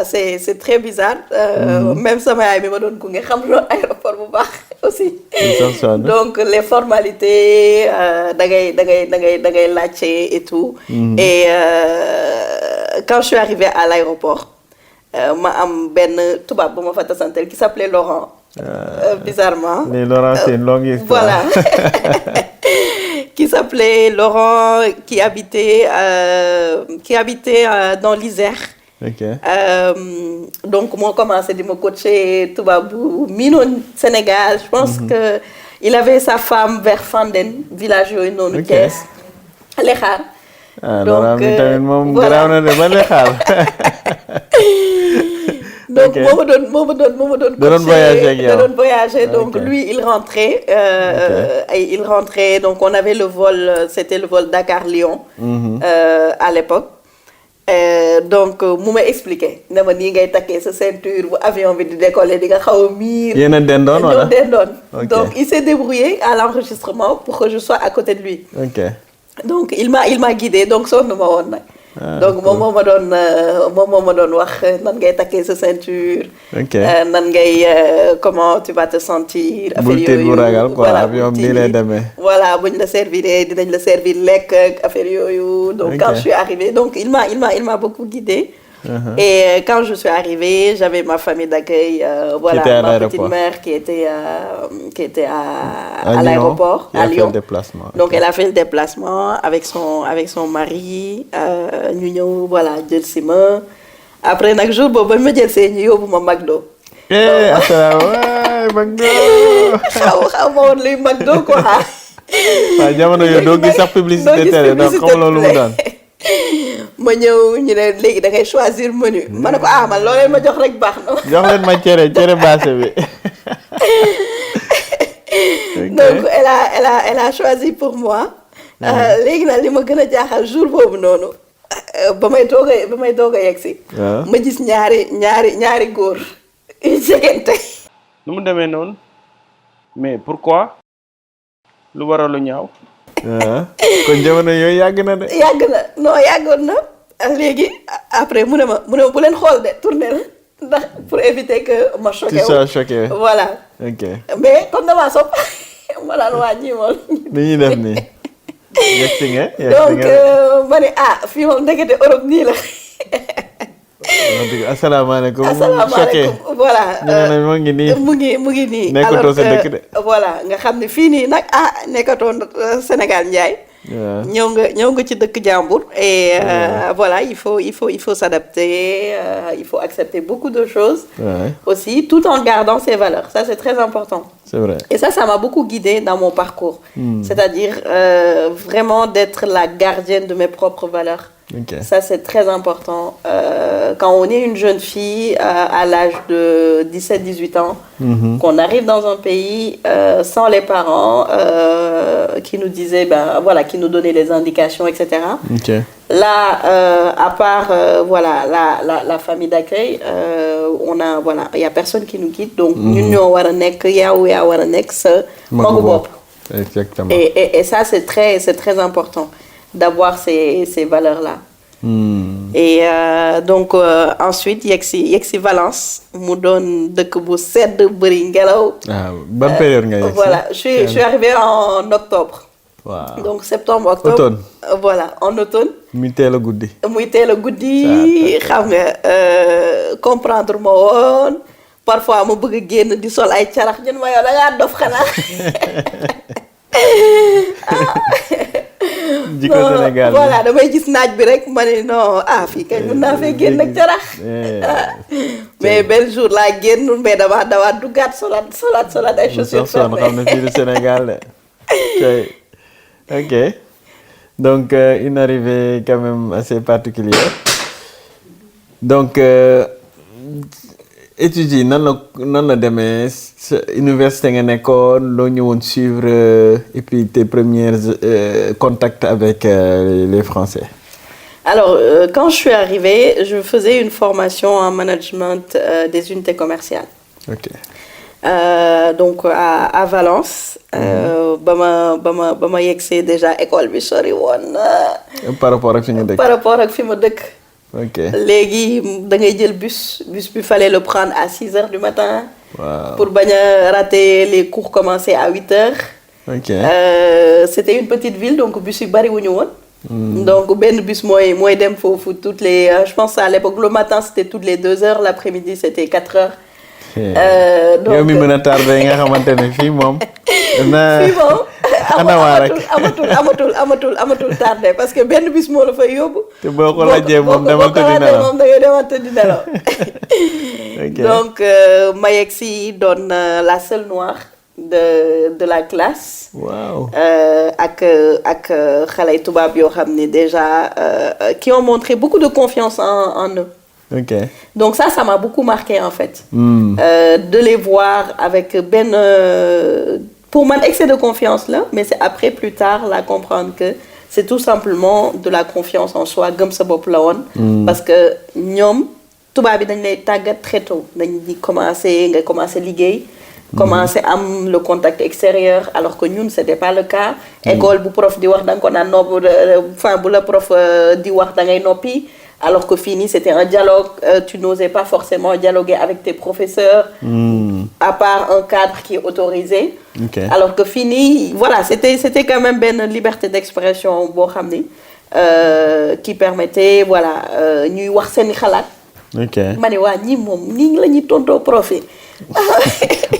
c'est très bizarre. Même sama yaay bi ma doon gunge xam loolu aéroport bu baax aussi. donc les formalités da ngay laajte et tout. Et quand je suis arrivée à l'aéroport ma am benn tubaab bu ma fa tasantel qui s'appelait Laurent. Bizarrement. Mais Laurent, c'est une longue histoire. Voilà. Qui s'appelait Laurent, qui habitait dans l'Isère. Ok. Donc, moi, commencé à me coacher Toubabou, Minon, Sénégal. Je pense que il avait sa femme vers Fandène, village où il nous caisse. Lechar. Donc, voilà. Donc, de voyager. Donc, lui, il rentrait. Il rentrait. Donc, on avait le vol, c'était le vol Dakar-Lyon à l'époque. Donc, moi m'a expliqué. Je me dit que ce ceinture, avion de décoller, il y a un dendon. Donc, il s'est débrouillé à l'enregistrement pour que je sois à côté de lui. Donc, il m'a guidé. Donc, son numéro. Donc moom ma doon wax nan ngay takkee sa ceinture. nan ngay comment tu vas te sentir. bul tiit bu ragal quoi avion bi lay demee. voilà buñ la servir dinañ la servir lekk ak affaire yooyu. Donc quand je suis arrivée donc il m'a beaucoup guidée. Et quand je suis arrivée, j'avais ma famille d'accueil, voilà, ma petite mère qui était à l'aéroport, à Lyon. Donc elle a fait le déplacement avec son mari, voilà, jël si ma. Après nag jour boobu ba ma jël see ñu yóbbu ma McDo. McDo. xaw ma woon luy McDo quoi. waaw jamono yooyu doo gis sax publicité télé donc xam loolu mu doon. ma ñëw ñu ne léegi da ngay choisir menu. ma ne ko man loolee ma jox rek baax na. jox leen ma cere baase bi. Donc elle a choisi pour moi. léegi nag li ma gën a jaaxal jour boobu noonu. ba may doog a yegg si. ma gis ñaari góor. yu jegante. nu mu demee noonu mais pourquoi lu waral lu ñaaw. kon jamono yooyu yàgg na de. yàggoon na léegi après mu ne ma bu leen xool de tourner la ndax pour éviter que ma choqué. tu sois choqué. Voilà. ok mais comme damaa sopp ma daan waa ñii moom. ni ñuy def nii. yegsi nga donc ma ne fii moom ndekete Europe nii la. asalaamaaleykum. Voilà. mu ngi nii. mu ngi nii. nekkatoo sa dëkk de. voilà nga xam ne fii nii nag nekkatoo Sénégal Ndiaye. ñëw nga ci dëkk jàmbur. Et voilà il faut s'adapter, il faut accepter beaucoup de choses. Aussi tout en gardant ses valeurs. Ça c'est très important. C'est vrai. Et ça m'a beaucoup guidée dans mon parcours. C'est-à-dire vraiment d'être la gardienne de mes propres valeurs. Ça c'est très important. Quand on est une jeune fille à l'âge de 17-18 ans, qu'on arrive dans un pays sans les parents qui nous disaient, voilà, qui nous donnaient les indications, etc. Là, à part voilà, la famille d'accueil, il y a personne qui nous guide. Donc, nous ñoo war a nekk yaa war a nekk sa magu bopp. Exactement. Et ça c'est très important d'avoir ces valeurs-là. Et donc ensuite yegg si Valence mu doon dëkk bu sedd bëri ngelaw. Ban période nga yegg si? Voilà, je suis arrivée en octobre. Wow. Donc septembre, octobre. Automne. Voilà, en automne. muy teel a guddi. Xam nga comprendre ma woon. Parfois ma bëgg a génn di sol ay carax ñun ma yow da ngaa dof xanaa. jikko Sénégal voilà damay gis naaj bi rek ma ne non fii kay mën naa fee génn ak carax. Mais benn jour laa génn mais dama duggaat solaat ay chaussures fermées. xam ne fii du Sénégal de. Ok. Donc une arrivée quand même assez particulière. Donc études yi nan la demee université nga nekkoon loo ñëwoon suivre et puis tes premiers contacts avec les Français. Alors quand je suis arrivée, je faisais une formation en management des unités commerciales. Ok. donc à Valence. ba ma yegsee déjà école bi sori woon na. par rapport ak fi nga dëkk. par rapport ak fi ma dëkk. ok léegi da ngay jël bus bi fallait le prendre à 6h du matin. Wow. pour bañ a rater les cours commençaient à 8h. ok c'était une petite ville donc bus yu bari wuñu woon. donc benn bus mooy dem foofu toutes les je pense à l'époque le matin c'était toutes les 2h l'après-midi c'était 4h. donc yow mi mën a tardé nga xamante ne fii moom. fii moom amatul tardé parce que benn bus moo la fay yóbbu. te boo ko lajjee moom demal tëddi nelaw moom da ngay demal tëddi nelaw. ok donc ma yegg si doon la seule noire de la classe. waaw. ak xale tubaab yoo xam ne déjà qui ont montré beaucoup de confiance en eux. ok donc ça m'a beaucoup marqué en fait. De les voir avec pour man excès de confiance là mais c'est après plus tard la comprendre que c'est tout simplement de la confiance en soi gëm sa bopp la woon. parce que ñoom tubaab bi dañ lay tàggat très tôt dañ di nga commencer liggéey. commencer am le contact extérieur alors que ñun c'était pas le cas. école bu prof di wax da nga ko naan nopp enfin bu la prof di wax da ngay noppi. alors que fini c'était un dialogue tu n'osais pas forcément dialoguer avec tes professeurs. À part un cadre qui est autorisé. Okay. alors que fini voilà c'était quand même benn liberté d'expression boo xam ni qui permettait voilà ñuy wax seen xalaat. ok ma ne waa ñii moom nii la ñuy tontoo prof yi.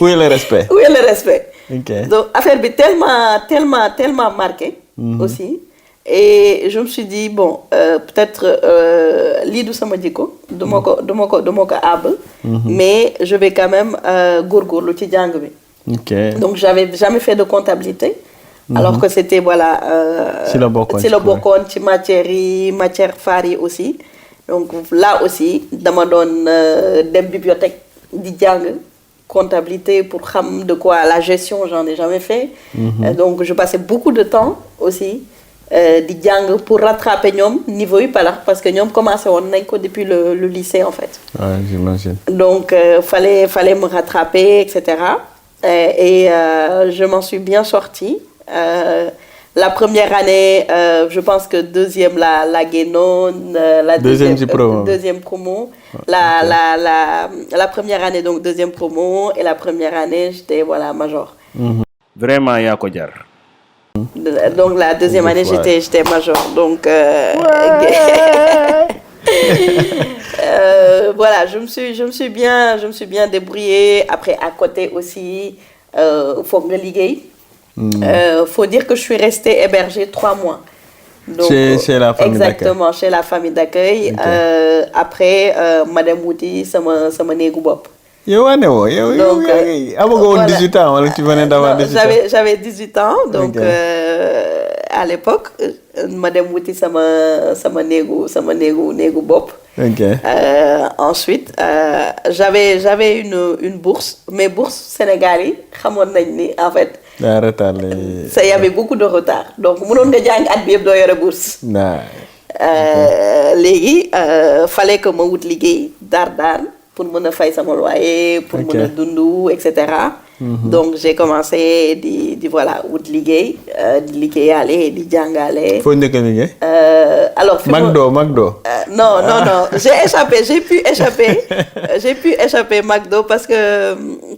où est le respect. où est le respect. ok donc affaire bi tellement marqué. aussi. et je me suis dit bon peut-être lii du sama jikko duma ko àbb. mais je vais quand même góorgóorlu ci jàng bi. ok donc j'avais jamais fait de comptabilité. alors que c'était voilà. si la bokkoon ci matière phare yi aussi. donc là aussi dama doon dem bibliothèque di jàng comptabilité pour xam de quoi la gestion j'en ai jamais fait. Donc je passais beaucoup de temps aussi. di jàng pour rattraper ñoom niveau yu palax parce que ñoom commencé woon nañ ko depuis le lycée en fait. Ouais, j'imagine. donc fallait me rattraper etc. et je m'en suis bien sortie. La première année je pense que deuxième la génnoon. La deuxième promo. La première année donc deuxième promo et la première année j'étais voilà major. Vraiment yaa ko jar. Donc la deuxième année j'étais major donc voilà je me suis bien débrouillée après à côté aussi faut nga liggéey. Faut dire que je suis restée hébergée 3 mois. Donc chez la famille d'accueil. Exactement chez la famille d'accueil. Okay. Après madame wuti sama néegu bopp. yow wane woo yow amagoo woon 18 ans wala tu venais d'avoir 18 ans. J'avais 18 ans donc à l'époque ma dem wuti sama néegu bopp. Ensuite j'avais une bourse mais bourse Sénégal yi xamoon nañ ni en fait. daa retard ça y avait beaucoup de retard donc mënoon nga jàng at bi yëpp doo yore bourse. Léegi fallait que ma wut liggéey daar. pour mën a fay sama loyer pour mën a dund et cetera. donc j'ai commencé di voilà wut liggéey di liggéeyaale di jàngale. foo njëkk a liggéey. alors McDo. non j'ai pu échapper McDo parce que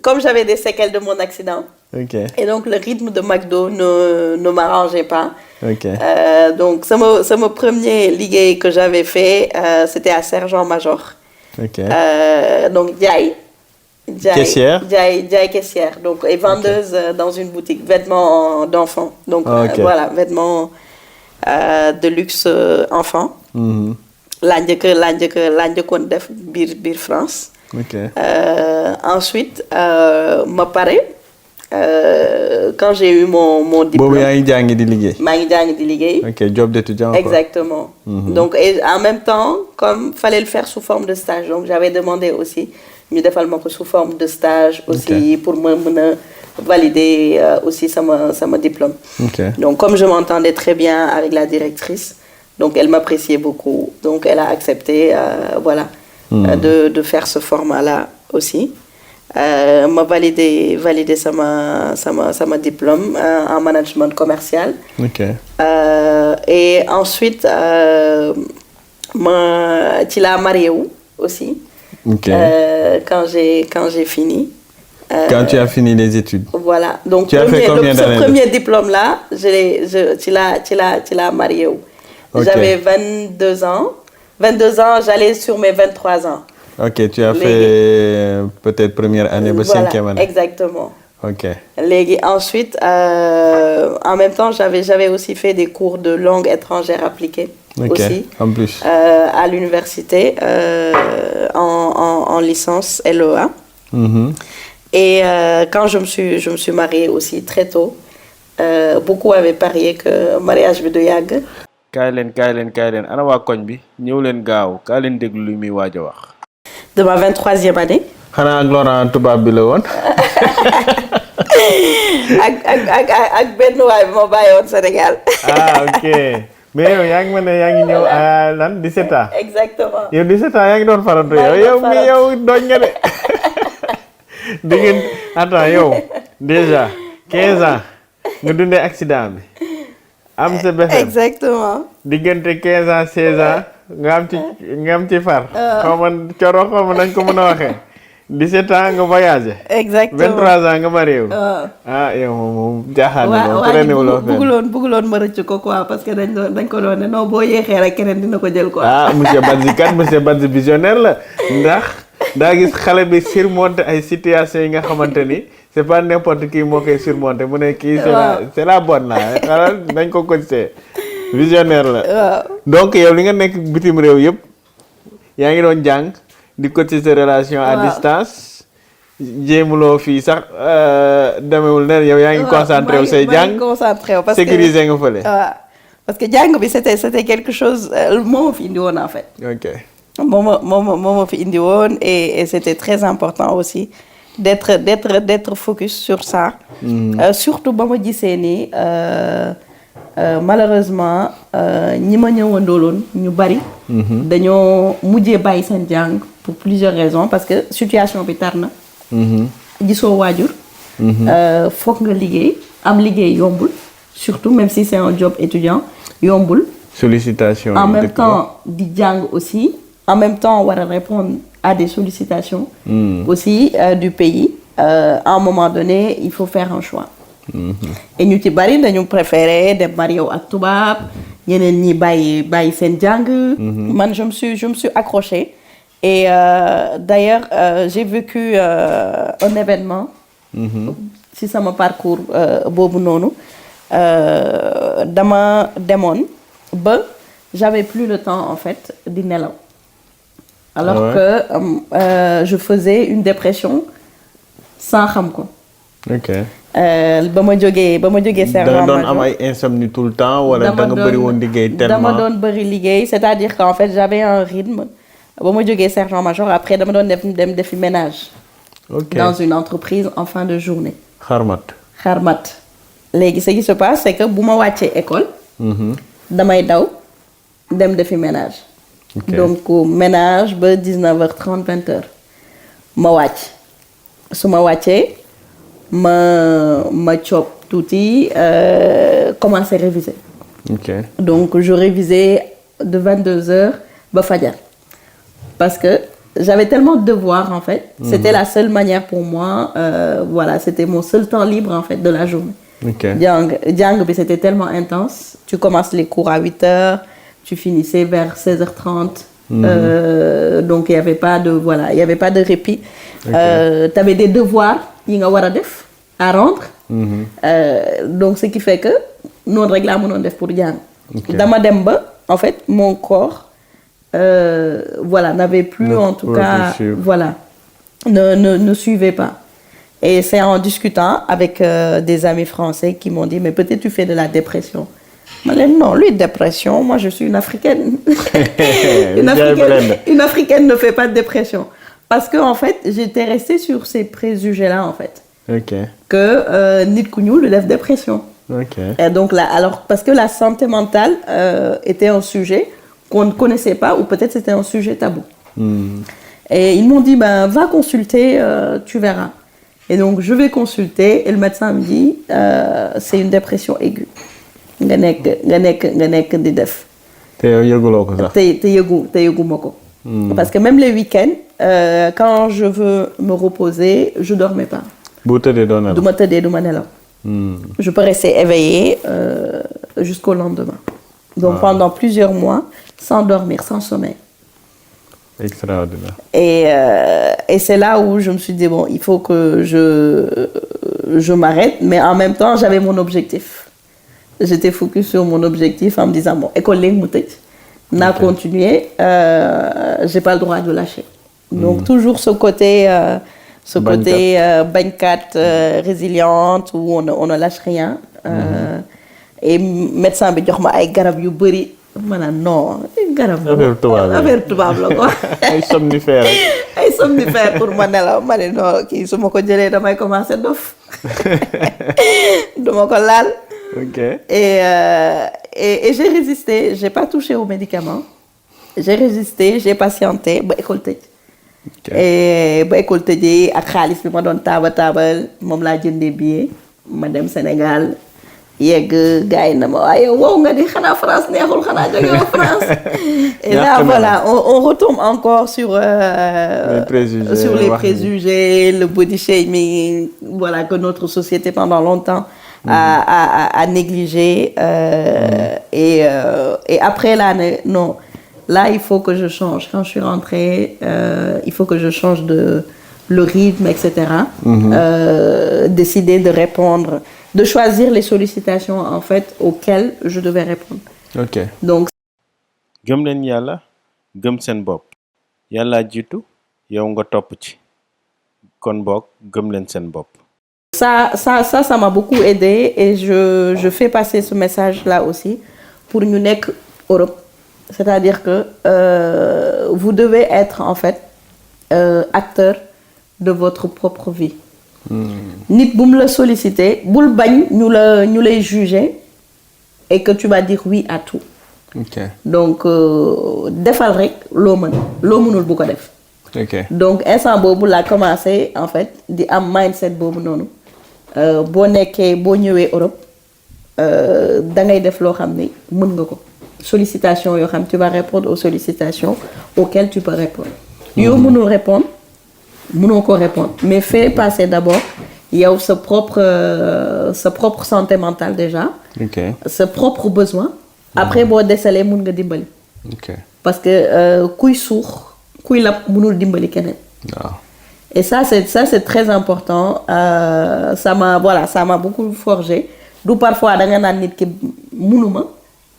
comme j'avais des séquelles de mon accident. Et donc le rythme de McDo ne m'arrangeait pas. Donc sama premier liggéey que j'avais fait c'était à Sergent-Major. Donc jaay caissière donc et vendeuse dans une boutique vêtements d'enfants donc voilà vêtements de luxe enfants. laa njëkkoon def biir France. Ensuite ma pare quand j'ai eu mon diplôme. boobu yaa ngi jàngi di liggéey. maa ngi jàngi di liggéey. job d'étudiant. Exactement. Donc et en même temps comme fallait le faire sous forme de stage donc j'avais demandé aussi ñu defal ma ko sous forme de stage. aussi pour ma mën a valider aussi sama diplôme. Donc comme je m'entendais très bien avec la directrice donc elle m'appréciait beaucoup donc elle a accepté voilà. De faire ce format-là aussi. ma validé sama diplôme en management commercial. Ok. Et ensuite tu l'as marié où aussi. Ok. Quand j'ai fini. Quand tu as fini les études. Voilà. Donc tu as fait combien d'années? Ce premier diplôme là, tu l'as marié où. Okay. J'avais 22 ans. 22 ans, j'allais sur mes 23 ans. Ok, tu as fait peut-être première année, voilà, 5e année. Exactement. Ok. Ensuite, en même temps, j'avais aussi fait des cours de langue étrangère appliquée. Ok, aussi, en plus. À l'université, en licence LEA. Mm-hmm. Et quand je me suis mariée aussi très tôt, beaucoup avaient parié que mariage bi du yàgg. kaay leen ana waa koñ bi ñëw leen gaaw kaay leen déglu lu muy waaj a wax. De ma 23e année. xanaa ak Laurent tubaab bi la woon. ak benn waay bi ma bàyyi woon Sénégal. Ah ok mais yow yaa ngi ma ne yaa ngi ñëw à lan 17 ans. Exactement. yow 17 ans yaa ngi doon farantu yow doñ nga de. Attends yow déjà 15 ans nga dundee accident bi. am sa BFEM. Exactement. diggante 15 ans 16 ans nga am ci far. xaw ma coro xaw ma nañ ko mën a waxee. 17 ans nga voyagé. Exactement 23 ans nga marié wu. Ah yow moom jaaxaan na moom traîné wu loo fenn. bëgguloon ma rëcc ko quoi parce que dañ ko doon ne non boo yéexee rek keneen dina ko jël quoi. Ah monsieur Badji visionnaire la ndax daa gis xale bi surmonter ay situations yi nga xamante ni c'est pas n'importe qui moo koy surmonter mu ne kii c'est la bonne là xalal dañ ko coacher visionnaire la. Donc yow li nga nekk bitim réew yëpp yaa ngi doon jàng di coacher sa relation à distance jéemuloo fii sax demewul ne yow yaa ngi concentré wu say jàng sécuriser nga fële. parce que jàng bi c'était quelque chose moo ma fi indi woon en fait. Ok. moo ma fi indi woon et c'était très important aussi d'être focus sur ça. Surtout ba ma gisee ni malheureusement ñi ma ñëwandooloon ñu bari. dañoo mujjee bàyyi seen jàng pour plusieurs raisons parce que situation bi tar na. gisoo waajur. foog nga liggéey am liggéey yombul surtout même si c'est un job étudiant yombul. sollicitation en même temps di jàng aussi en même temps war a répondre à des sollicitations. aussi du pays à un moment donné il faut faire un choix. et ñu ci bari dañu préférer dem marié ak tubaab ñeneen ñi bàyyi seen jàng. man je me suis accrochée et d'ailleurs j'ai vécu un événement. ci sama parcours boobu noonu dama demoon ba j'avais plus le temps en fait di nelaw. alors que je faisais une dépression sans xam ko. Ok. ba ma jógee sergent major. da nga doon am ay insomnie tout le temps wala da nga bëri woon liggéey tellement. dama doon bëri liggéey c'est-à-dire qu'en fait j'avais un rythme ba ma jógee sergent major après dama doon dem defi ménage. Ok. Dans une entreprise en fin de journée. xarmat. léegi ce qui se passe c'est que bu ma wàccee école. damay daw dem defi ménage. Okay. Donc ménage ba 19h30 20h ma wàcc su ma wàccee ma coob tuuti commencer réviser. Okay. Donc je révisais de 22h ba fajar parce que j'avais tellement de devoirs en fait. C'était la seule manière pour moi voilà c'était mon seul temps libre en fait de la journée. Okay. jàng bi c'était tellement intense. Tu commences les cours à 8h, tu finissais vers 16h30. Donc il y avait pas de répit. Okay. Tu avais des devoirs yi nga war a def à rendre. Donc ce qui fait que noonu rek laa mënoon def pour jàng. dama dem ba en fait mon corps voilà n'avait plus en tout cas voilà ne suivait pas. Et c'est en discutant avec des amis français qui m'ont dit mais peut-être tu fais de la dépression. Ma leen non lui dépression moi je suis une africaine. une africaine ne fait pas de dépression parce que en fait j'étais restée sur ces préjugés-là en fait. Ok. Que nit ku ñuul du def dépression. Ok. Et donc là alors parce que la santé mentale était un sujet qu'on ne connaissait pas ou peut-être c'était un sujet tabou. Et ils m'ont dit, va consulter, tu verras. Et donc, je vais consulter et le médecin me dit, c'est une dépression aiguë. nga nekk di def. te yow yëguloo ko sax. te yëguma ko. Parce que même les week-ends, quand je veux me reposer, je dormais pas. bu tëddee doo nelaw. du ma tëddee du ma nelaw. Je peux rester éveillée jusqu'au lendemain. Donc pendant plusieurs mois, sans dormir, sans sommeil. Extraordinaire. Et c'est là où je me suis dit, bon, il faut que je m'arrête, mais en même temps, j'avais mon objectif. J'étais focus sur mon objectif en me disant, bon, école n'a continué, j'ai pas le droit de lâcher. Donc toujours ce côté bagnette, résiliente, où on ne lâche rien. Et médecin bi jox ma ay garab yu bëri ma ne non garab affaire tubaab la quoi. ay somnifères ay somnifères pour ma nelaw ma ne non kii su ma ko jëlee damay commencer dof duma ko laal. Ok. Et j'ai résisté, j'ai pas touché aux médicaments. J'ai résisté, j'ai patienté ba école tëj. Et ba école tëjee ak xaalis bi ma doon taabal moom laa jëndee billet ma dem Sénégal. yegg gars yi na ma waaye wow nga di xanaa France neexul xanaa jógee France. Et là voilà on retombe encore sur les préjugés, le body shaming, voilà, que notre société pendant longtemps a négligé. Et après là non, là il faut que je change. Quand je suis rentrée, il faut que je change le rythme, etc. Décider de répondre, de choisir les sollicitations en fait auxquelles je devais répondre. Ok. Donc gëm leen yàlla gëm seen bopp yàlla jiitu yow nga topp ci kon boog gëm leen seen bopp. Ça m'a beaucoup aidé et je fais passer ce message là aussi pour ñu nekk Europe, c'est-à-dire que vous devez être en fait acteur de votre propre vie. Nit bu mu la solliciter bul bañ ñu lay juger et que tu vas dire oui à tout. Ok. Donc defal rek loo mënul bu ko def. Ok. Donc instant boobu laa commencé en fait di am mindset boobu noonu boo ñëwee Europe da ngay def loo xam ni mën nga ko. Sollicitation yoo xam tu vas répondre aux sollicitations auxquelles tu peux répondre. Yoo mënul répondre. mënoo ko répondre, mais fais passer d'abord yow sa propre santé mentale déjà. Ok. Sa propre besoin. Après boo desalee mun nga dimbali. Ok. Parce que kuy suux kuy lab mënul dimbali keneen. waaw. Et ça c'est très important. Ça m'a beaucoup forgé. Du parfois da nga naan nit ki mënuma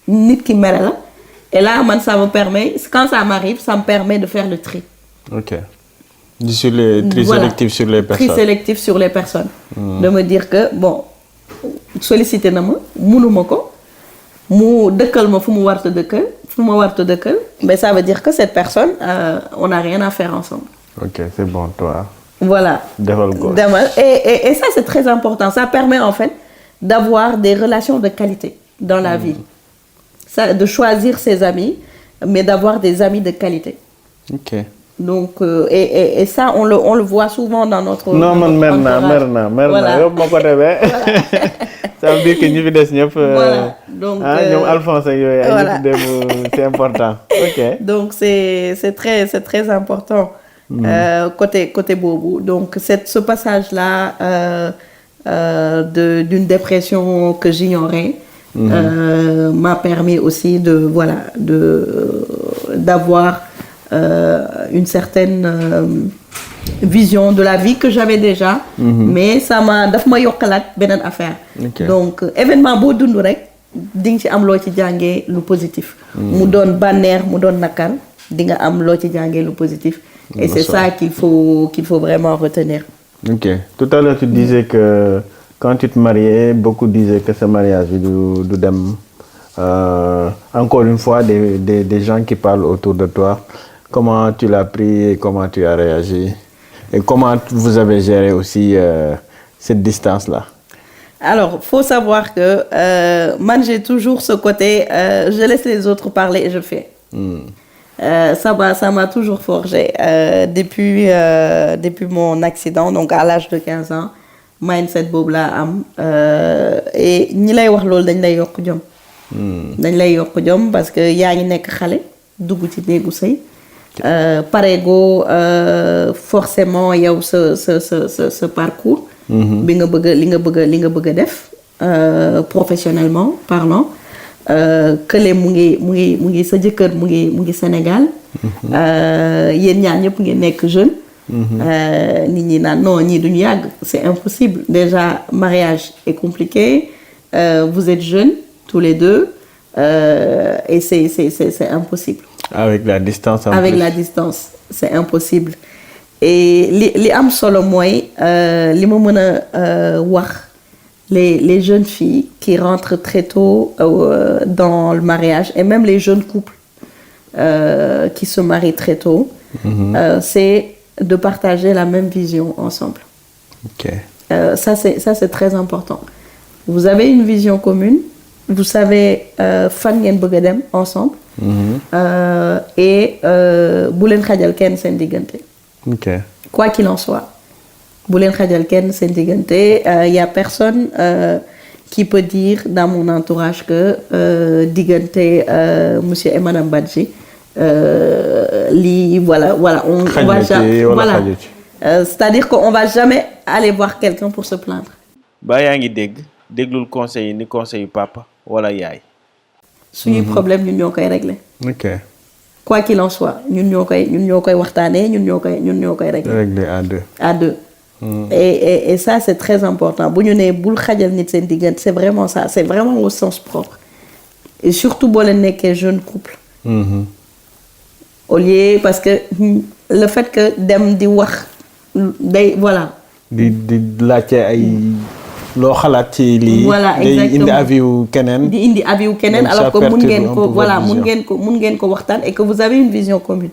nit ki mere la. Et là man ça me permet, quand ça m'arrive, ça me permet de faire le tri. Ok. Sur les tri sélectifs sur les personnes. Tri sélectif sur les personnes. De me dire que bon sollicité na ma mënuma ko mu dëkkal ma fu ma warta dëkkal mais ça veut dire que cette personne on n'a rien à faire ensemble. Ok, c'est bon toi. Voilà. Demal. Et ça c'est très important. Ça permet en fait d'avoir des relations de qualité dans la vie. Ça, de choisir ses amis, mais d'avoir des amis de qualité. Ok. Donc et ça on le voit souvent dans notre. Non man mer naa yow ma ko defee. Ça veut dire que ñu fi des ñëpp. Voilà donc ñoom Alphonse ak yooyu ay ñëpp dem c'est important. Ok. Donc c'est très important. Côté boobu donc ce passage là d'une dépression que j'ignorais. M'a permis aussi d'avoir une certaine vision de la vie que j'avais déjà. Mais daf ma yokkalaat beneen affaire. Donc événement boo dund rek di nga ci am loo ci jàngee lu positif. mu doon bànneex mu doon nakar di nga am loo ci jàngee lu positif. Et c'est ça qu'il faut vraiment retenir. Ok. Tout à l'heure tu disais que quand tu te mariais, beaucoup disaient que ce mariage du dem. Encore une fois, des gens qui parlent autour de toi. Comment tu l'as pris et comment tu as réagi? Et comment vous avez géré aussi cette distance-là? Alors, faut savoir que moi, j'ai toujours ce côté, je laisse les autres parler et je fais. Ça m'a toujours forgé. Depuis mon accident, donc à l'âge de 15 ans, mindset boobu laa am et ñi lay wax loolu dañ lay yokk jom. dañ lay yokk jom parce que yaa ngi nekk xale dugg ci néegu sëy pareegoo forcément yow sa parcours. bi nga bëgg li nga bëgg a def professionnellement parlant. kële mu ngi sa jëkkër mu ngi Sénégal. yéen ñaar ñëpp ngeen nekk jeune. nit ñi naan non ñii duñu yàgg c'est impossible déjà mariage est compliqué vous êtes jeunes tous les deux et c'est impossible. Avec la distance. Avec la distance c'est impossible et li am solo mooy li ma mën a wax les jeunes filles qui rentrent très tôt dans le mariage et même les jeunes couples qui se marient très tôt. C'est de partager la même vision ensemble. Ok. Ça c'est très important. Vous avez une vision commune, vous savez fan ngeen bëgg a dem ensemble. Et bu leen xajal kenn seen diggante. Ok. Quoi qu'il en soit, bu leen xajal kenn seen diggante. Y a personne qui peut dire dans mon entourage que diggante monsieur et madame Badji. Voilà, on va jamais, voilà. C'est-à-dire qu'on va jamais aller voir quelqu'un pour se plaindre. ba yaa ngi déglul conseil ni conseil papa wala yaay. suñuy problème ñun ñoo koy régler. Ok. Quoi qu'il en soit ñun ñoo koy waxtaanee ñun ñoo koy régler. Régler à deux. Et ça c'est très important bu ñu nee bul xajal nit seen diggante c'est vraiment ça c'est vraiment au sens propre et surtout boo leen nekkee jeune couple. Au lieu parce que le fait que dem di wax day voilà. di laajte ay loo xalaat ci lii. voilà exactement day indi avis wu keneen. di indi avis wu keneen alors que mun ngeen ko waxtaan et que vous avez une vision commune.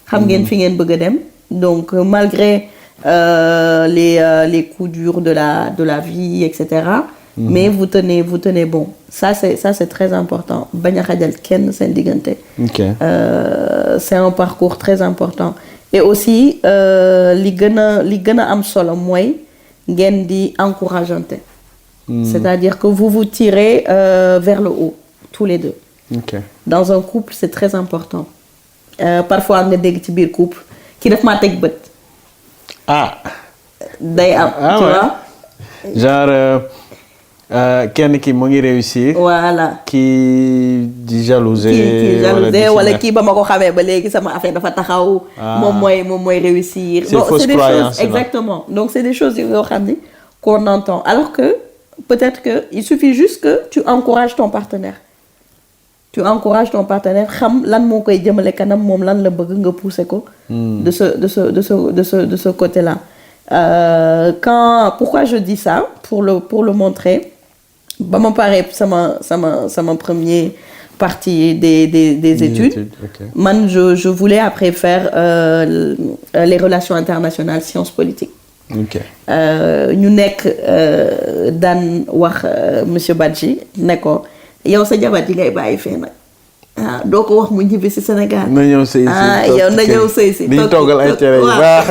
xam ngeen fi ngeen bëgg a dem donc malgré les coups durs de la vie etc. Mais vous tenez bon. Ça c'est très important. bañ a xajal kenn seen diggante. Ok. C'est un parcours très important. Et aussi li gën a am solo mooy ngeen di encourageante. C'est-à-dire que vous vous tirez vers le haut tous les deux. Ok. Dans un couple c'est très important. Parfois nga dégg ci biir couple ki daf maa teg bët. Day am. Tu vois. Genre. kenn ki mu ngi réussir. Voilà. kii di jalouser. wala kii ba ma ko xamee ba léegi sama affaire dafa taxaw. moom mooy réussir. C'est fausse croyance. Exactement. Donc c'est des choses yoo xam ni qu'on entend alors que peut-être que il suffit juste que tu encourages ton partenaire. xam lan moo koy jëmale kanam moom lan la bëgg nga pousser ko. de ce côté-là. Pourquoi je dis ça pour le montrer. Ba ma paree sama premier partie des études. Okay. Man je voulais après faire les relations internationales sciences politiques. Ok. ñu nekk daan wax monsieur Badji ne ko yow sa jabar ji ngay bàyyi fee nag doo ko wax mu ñibbi si Sénégal. na ñëw sëy si yow na ñëw sëy si. di toggal ay cere yu baax.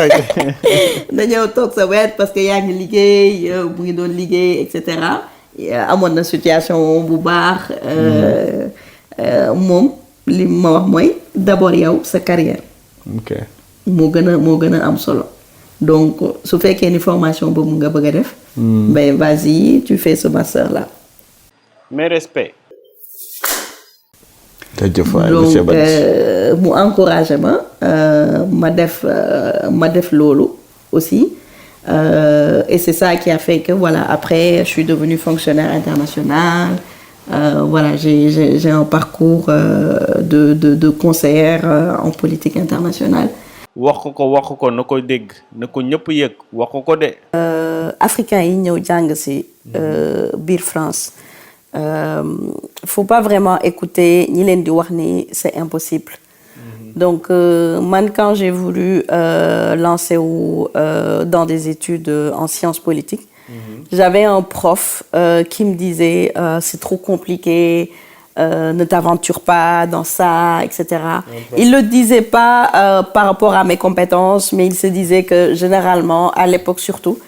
na ñëw toog sa wet parce que yaa ngi liggéey mu ngi doon liggéey et cetera. amoon na situation bu baax. moom li ma wax mooy d'abord yow sa carrière. ok. moo gën a am solo. Donc su fekkee ni formation boobu nga bëgg a def. ben vas-y tu fais ce master là. Mes respects. jërëjëf waay monsieur Badji. Donc mu encouragé ma ma def loolu aussi et c'est ça qui a fait que voilà après je suis devenue fonctionnaire international. Voilà j'ai un parcours de conseillère en politique internationale. wax ko na ko dégg na ko ñëpp yëg wax ko de. Africains yi ñëw jàng ci biir France faut pas vraiment écouter ñi leen di wax ni c'est impossible. Donc man quand j'ai voulu lancer dans des études en sciences politiques. J'avais un prof qui me disait c'est trop compliqué ne t'aventure pas dans ça, etc. Il le disait pas par rapport à mes compétences, mais il se disait que généralement, à l'époque surtout,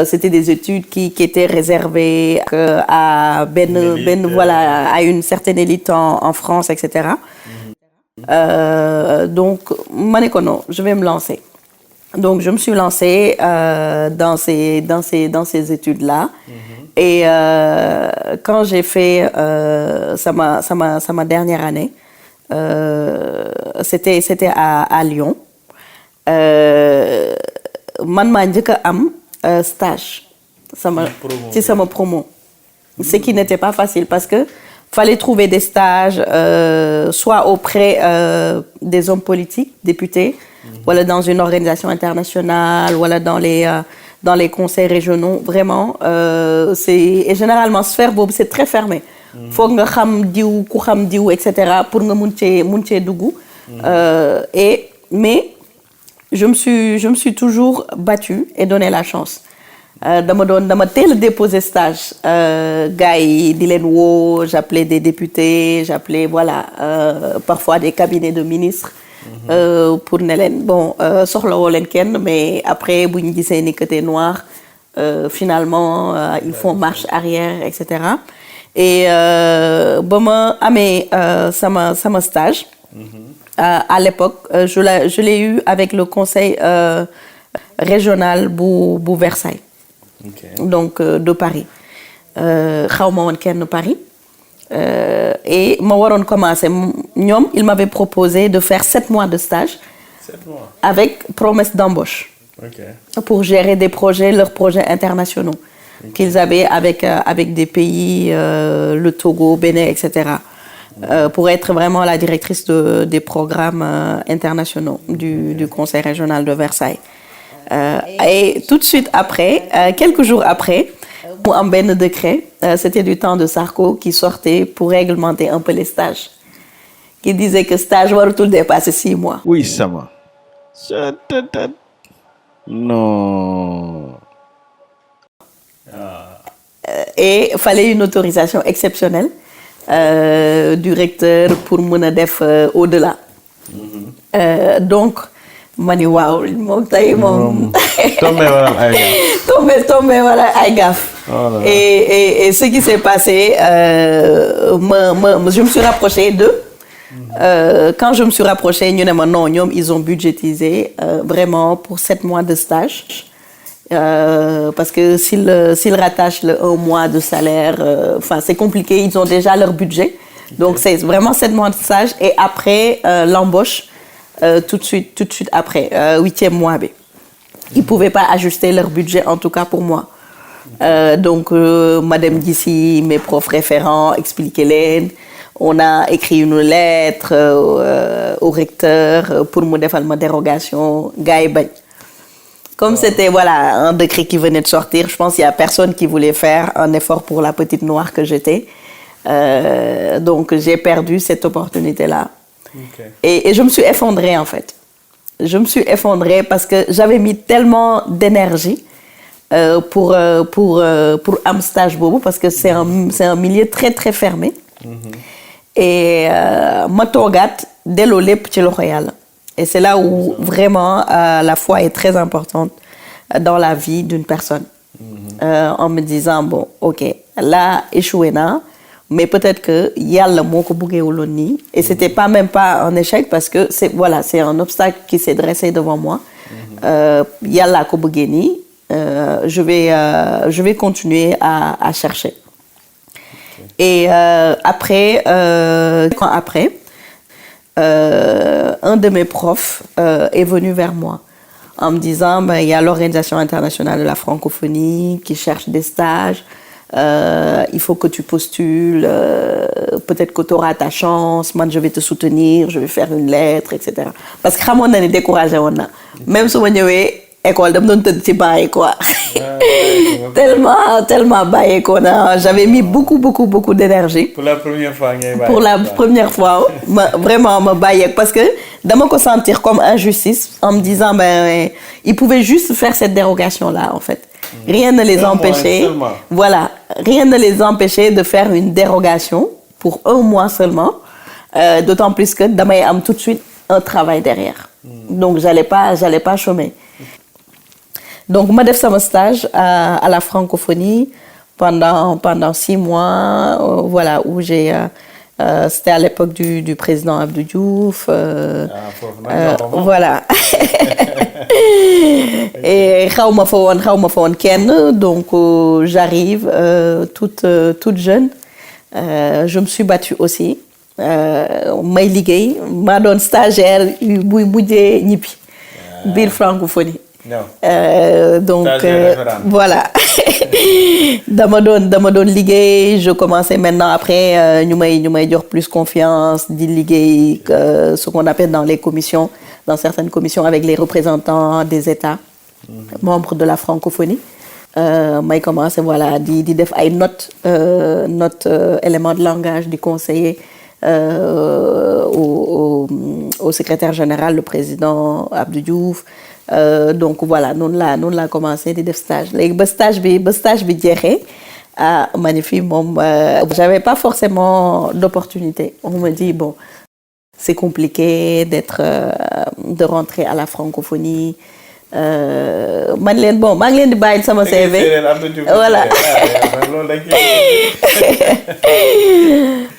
c'était des études qui étaient réservées à à une certaine élite en France, etc. Donc, non, je vais me lancer. Donc, je me suis lancée dans ces études-là. Et quand j'ai fait ma dernière année, c'était à Lyon. Man maa njëkk a am stage sama promo. Ce qui n'était pas facile parce que fallait trouver des stages soit auprès des hommes politiques, députés, voilà, dans une organisation internationale, voilà, dans les conseils régionaux. Vraiment, et généralement sphère boobu c'est très fermé. Foog nga xam diw ku xam diw, etc. pour nga mun cee dugg. Mais je me suis toujours battue et donné la chance. dama teel a déposer stage. Gars yi di leen woo, j'appelais des députés, j'appelais parfois des cabinets de ministres. Pour ne leen soxlawoo leen kenn, mais après bu ñu gisee ni que t'es noir, finalement ils font marche arrière, etc. Et ba ma amee sama stage. À l'époque, je l'ai eu avec le conseil régional bu Versailles. Donc de Paris. xaw ma woon kenn Paris. Et ma waroon commencer ñoom il m'avait proposé de faire 7 mois de stage. 7 mois. Avec promesse d'embauche. Pour gérer leurs projets internationaux. Qu'ils avaient avec des pays, le Togo, Bénin, etc. Pour être vraiment la directrice des programmes internationaux du Conseil régional de Versailles. Et tout de suite après, quelques jours après, mu am benn décret, c'était du temps de Sarko, qui sortait pour réglementer un peu les stages. Qui disait que stage warutul dépasser 6 mois. Oui, sama. Non. Et il fallait une autorisation exceptionnelle du recteur pour mën a def au-delà. Donc ma ni waaw moom tey moom. tombé wala ay gaaf. Et ce qui s'est passé, je me suis rapprochée d'eux. Quand je me suis rapprochée, ñu ne ma non, ñoom ils ont budgétisé vraiment pour 7 mois de stage. Parce que s'ils rattachent le 1 mois de salaire, c'est compliqué, ils ont déjà leur budget. Donc c'est vraiment 7 mois de stage et après l'embauche tout de suite après 8e mois bi. Ils pouvaient pas ajuster leur budget, en tout cas pour moi. Donc madame d'ici, mes profs référents, expliquer leen. On a écrit une lettre au recteur pour mu defal ma dérogation, gars yi bañ. Comme c'était un décret qui venait de sortir, je pense qu'il y a personne qui voulait faire un effort pour la petite noire que j'étais. Donc j'ai perdu cette opportunité-là. Et je me suis effondrée en fait. Je me suis effondrée parce que j'avais mis tellement d'énergie pour am stage boobu parce que c'est un milieu très très fermé. Et ma toogaat delloo lépp ci loxo Yàlla. Et c'est là où vraiment la foi est très importante dans la vie d'une personne. En me disant bon, ok, là échoué naa, mais peut-être que Yàlla moo ko bëggeewuloon nii. Et c'était même pas un échec parce que c'est un obstacle qui s'est dressé devant moi. Yàlla ko bëggee nii, je vais continuer à chercher. Et après, un de mes profs est venu vers moi en me disant il y a l'Organisation internationale de la francophonie qui cherche des stages, il faut que tu postules, peut-être que tu auras ta chance, moi je vais te soutenir, je vais faire une lettre, etc. Parce que xamoon na ni découragé woon na même su ma ñëwee école dama doon tëdd ci banc yi quoi. tellement bàyyeekoo na, j'avais mis beaucoup d'énergie. Pour la première fois ngay bàyyi. Pour la première fois vraiment ma bàyyeek parce que dama ko sentir comme injustice en me disant ils pouvaient juste faire cette dérogation là en fait. Rien ne les empêchait. Rien ne les empêchait de faire une dérogation pour 1 mois seulement, d'autant plus que damay am tout de suite un travail derrière. Donc j'allais pas chômer. Donc ma def sama stage à la francophonie pendant 6 mois, voilà, où c'était à l'époque du président Abdou Diouf. Voilà. Et xawma fa won kenn, donc j'arrive toute jeune. Je me suis battue aussi. May liggéey maa doon stagiaire buy mujjee ñibbi biir francophonie. Donc voilà. dama doon liggéey, je commençais maintenant après ñu may jox plus confiance di liggéey ce qu'on appelle dans certaines commissions avec les représentants des États membres de la francophonie. May commencé voilà di def ay notes éléments de langage, di conseiller au secrétaire général, le président Abdou Diouf. Donc voilà, noonu laa commencé di def stage. Léegi ba stage bi jeexee magnifique moom j'avais pas forcément d'opportunité. On me dit bon, c'est compliqué de rentrer à la francophonie. Man leen bon maa ngi leen di bàyyi sama CV. Voilà.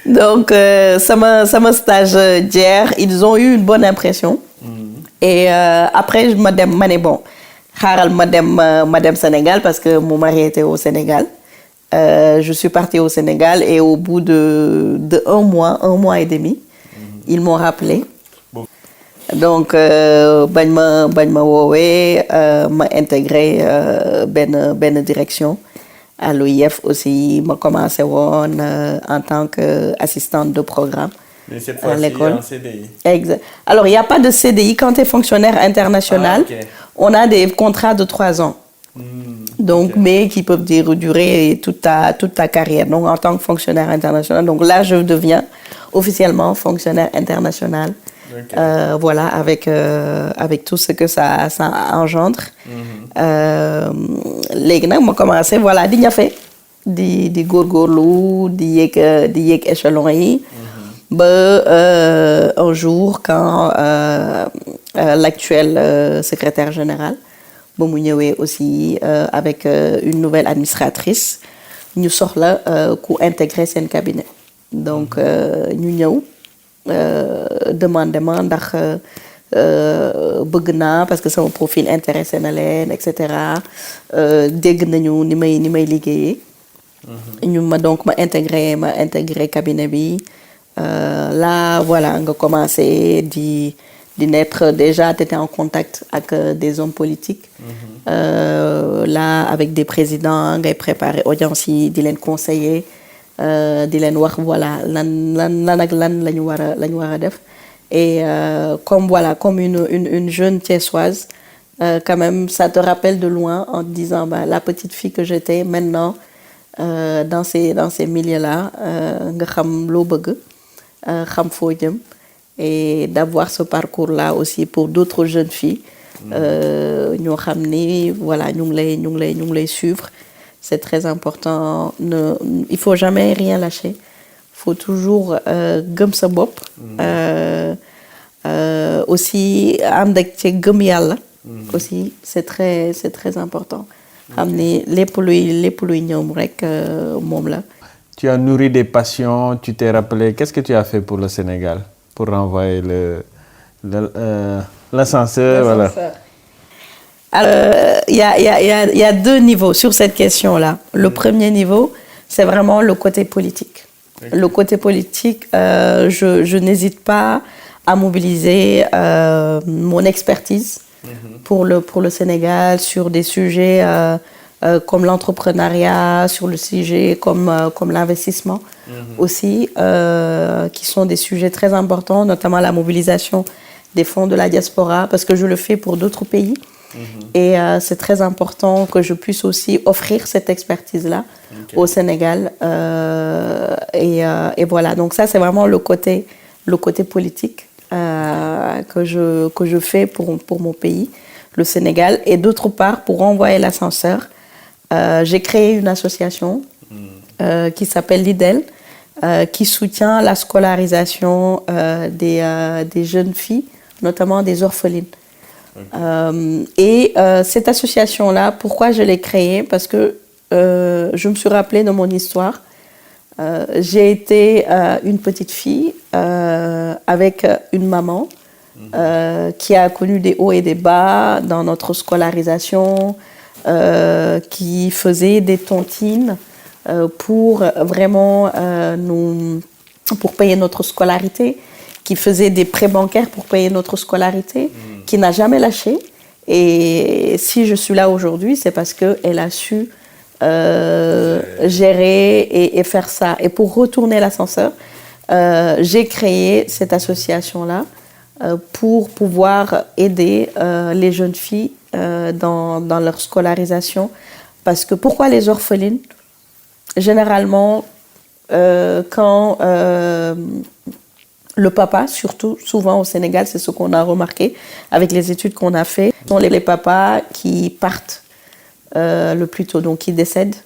Donc sama stage jeex, ils ont eu une bonne impression. Et après ma ne bon xaaral ma dem Sénégal parce que mon mari était au Sénégal. Je suis partie au Sénégal et au bout de 1 mois et demi, ils m'ont rappelé. Donc bañ ma woowee ma intégré benn direction à l'OIF aussi. Ma commencé woon en tant qu'assistante de programme. Mais cette à fois-ci l'école. en CDI. Exact. Alors il n'y a pas de CDI quand tu es fonctionnaire international. Ah, okay. On a des contrats de 3 ans. Donc, okay. Mais qui peuvent durer toute ta carrière. Donc en tant que fonctionnaire international. Donc là, je deviens officiellement fonctionnaire international. Okay. Voilà, avec tout ce que ça engendre. Léegi nag ma commencé voilà di ñafe di góorgóorlu di yéeg échelon yi. Un jour quand l'actuel secrétaire général ba mu ñëwee aussi avec une nouvelle administratrice ñu soxla ku intégrer seen cabinet. Donc ñu ñëw demandé ma ndax bëgg naa parce que sama profil intéressé na leen et cetera dégg nañu ni may liggéeyee. ñu ma intégré cabinet bi. Là voilà nga commencé di naître déjà, tu étais en contact avec des hommes politiques. Là avec des présidents ngay préparer audience yi di leen conseiller. Di leen wax voilà lan ak lan la ñu war a def. Et comme une jeune Thiessoise, quand même ça te rappelle de loin en te disant la petite fille que j'étais maintenant dans ces milieux-là nga xam loo bëgg xam foo jëm, et d'avoir ce parcours-là aussi pour d'autres jeunes filles ñoo xam ni voilà ñu ngi lay suivre. C'est très important. Il faut jamais rien lâcher. Faut toujours gëm sa bopp. Aussi ànd ak ci gëm yàlla. Aussi c'est très important. xam ni lépp luy ñëw rek moom la. Tu as nourri des passions, tu t'es rappelé. Qu'est-ce que tu as fait pour le Sénégal pour renvoyer l'ascenseur, voilà. Alors, il y a 2 niveaux sur cette question-là. Le premier niveau, c'est vraiment le côté politique. Okay. Le côté politique, je n'hésite pas à mobiliser mon expertise pour le Sénégal sur des sujets comme l'entrepreneuriat, sur le sujet comme l'investissement aussi, qui sont des sujets très importants, notamment la mobilisation des fonds de la diaspora, parce que je le fais pour d'autres pays. Et c'est très important que je puisse aussi offrir cette expertise-là au Sénégal. Et voilà, donc ça c'est vraiment le côté politique que je fais pour mon pays, le Sénégal. Et d'autre part, pour renvoyer l'ascenseur, j'ai créé une association qui s'appelle l'IDEL, qui soutient la scolarisation des jeunes filles, notamment des orphelines. Cette association-là, pourquoi je l'ai créée? Parce que je me suis rappelée de mon histoire. J'ai été une petite fille avec une maman qui a connu des hauts et des bas dans notre scolarisation, qui faisait des tontines pour vraiment pour payer notre scolarité, qui faisait des prêts bancaires pour payer notre scolarité, qui n'a jamais lâché. Et si je suis là aujourd'hui, c'est parce qu'elle a su gérer et faire ça. Et pour retourner l'ascenseur, j'ai créé cette association-là pour pouvoir aider les jeunes filles dans leur scolarisation. Parce que pourquoi les orphelines? Généralement, quand le papa, surtout souvent au Sénégal, c'est ce qu'on a remarqué avec les études qu'on a fait, sont les papas qui partent le plus tôt, donc qui décèdent.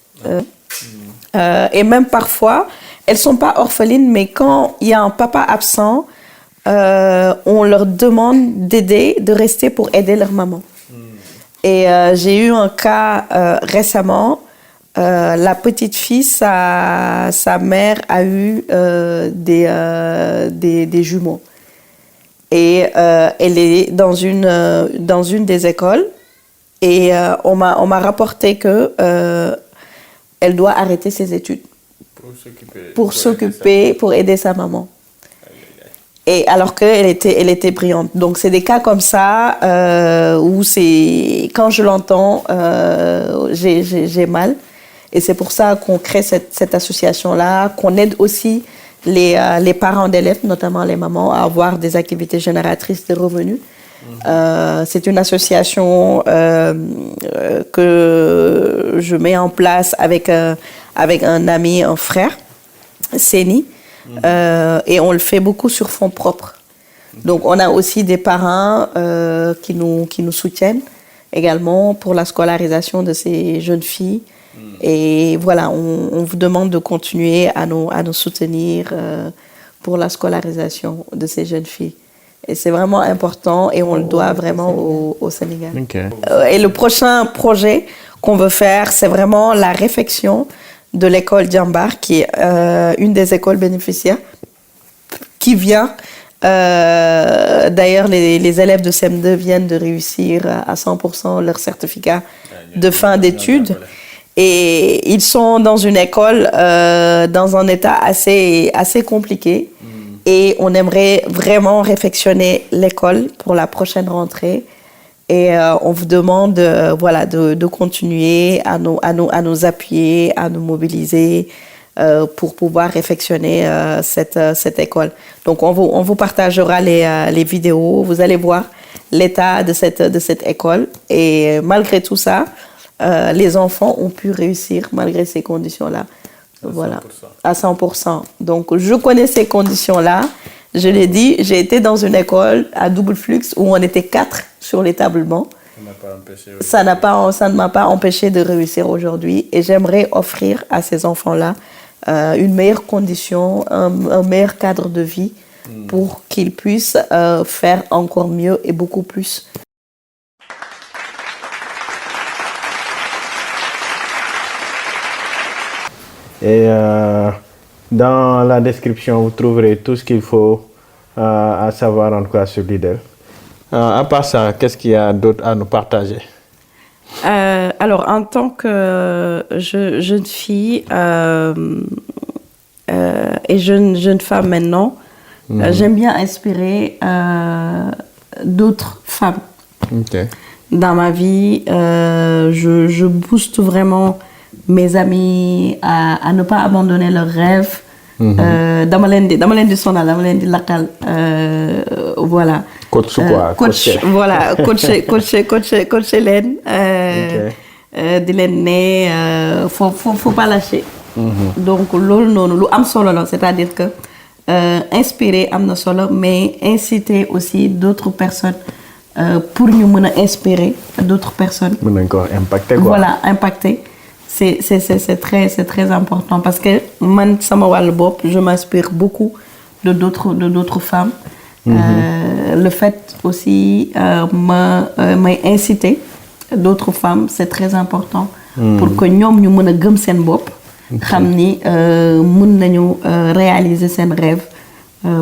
Et même parfois, elles ne sont pas orphelines, mais quand il y a un papa absent, on leur demande d'aider, de rester pour aider leur maman. Et j'ai eu un cas récemment. La petite fille, sa mère a eu des jumeaux. Et elle est dans une des écoles. Et on m'a rapporté que elle doit arrêter ses études pour s'occuper, pour aider sa maman. Et alors qu'elle était brillante. Donc c'est des cas comme ça où quand je l'entends, j'ai mal. Et c'est pour ça qu'on crée cette association-là, qu'on aide aussi les parents d'élèves, notamment les mamans, à avoir des activités génératrices de revenus. C'est une association que je mets en place avec un ami, un frère, Séni, et on le fait beaucoup sur fonds propres. Donc on a aussi des parents qui nous soutiennent également pour la scolarisation de ces jeunes filles. Et voilà, on vous demande de continuer à nous soutenir pour la scolarisation de ces jeunes filles. Et c'est vraiment important et on le doit vraiment au Sénégal. Okay. Et le prochain projet qu'on veut faire, c'est vraiment la réfection de l'école Djambar, qui est une des écoles bénéficiaires, qui vient... d'ailleurs, les élèves de CM2 viennent de réussir à 100% leur certificat de fin d'études. Et ils sont dans une école, dans un état assez compliqué. Et on aimerait vraiment réfectionner l'école pour la prochaine rentrée. Et on vous demande de continuer à nous appuyer, à nous mobiliser pour pouvoir réfectionner cette école. Donc on vous partagera les vidéos. Vous allez voir l'état de cette école. Et malgré tout ça, les enfants ont pu réussir malgré ces conditions-là. Voilà, à 100%. Donc, je connais ces conditions-là. Je l'ai dit, j'ai été dans une école à double flux où on était 4 sur l'établement. Ça ne m'a pas empêché de réussir aujourd'hui. Et j'aimerais offrir à ces enfants-là une meilleure condition, un meilleur cadre de vie pour qu'ils puissent faire encore mieux et beaucoup plus. Et dans la description, vous trouverez tout ce qu'il faut à savoir en tout cas sur l'IDEL. À part ça, qu'est-ce qu'il y a d'autre à nous partager? Alors, en tant que jeune fille et jeune femme maintenant, j'aime bien inspirer d'autres femmes. Okay. Dans ma vie, je booste vraiment mes amis à ne pas abandonner leurs rêves. Dama leen di sonal, dama leen di lakkal, voilà. Coach quoi? Coach voilà, coach leen. Di leen ne faut pas lâcher. Donc loolu noonu lu am solo la, c'est-à-dire que inspirer am na solo, mais inciter aussi d'autres personnes pour ñu mën a inspirer d'autres personnes. Mën nañ ko impacter quoi. Voilà, impacter. c'est très important parce que man sama wàllu bopp je m'inspire beaucoup de d'autres femmes. Le fait aussi may inciter d'autres femmes c'est très important. Pour que ñoom ñu mën a gëm seen bopp. xam ni mën nañu réaliser seen rêve.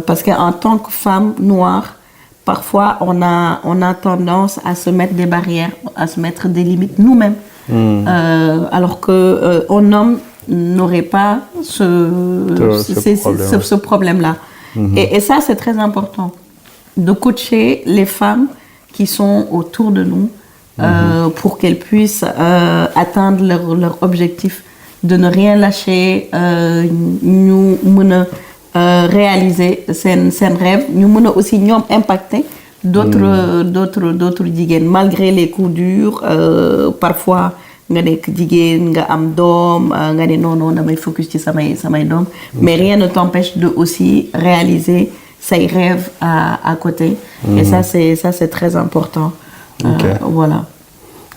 Parce que en tant que femme noire parfois on a tendance à se mettre des barrières à se mettre des limites nous-mêmes. Alors que un homme n'aurait pas ce problème-là. Et ça c'est très important de coacher les femmes qui sont autour de nous pour qu'elles puissent atteindre leur objectif de ne rien lâcher ñu mën a réaliser seen rêve ñu mën a aussi ñoom impacter d'autres jigéen malgré les coups durs parfois nga nekk jigéen nga am doom nga ne non damay focus ci samay doom mais rien ne t'empêche de aussi réaliser ses rêves à côté et ça c'est très important. Voilà.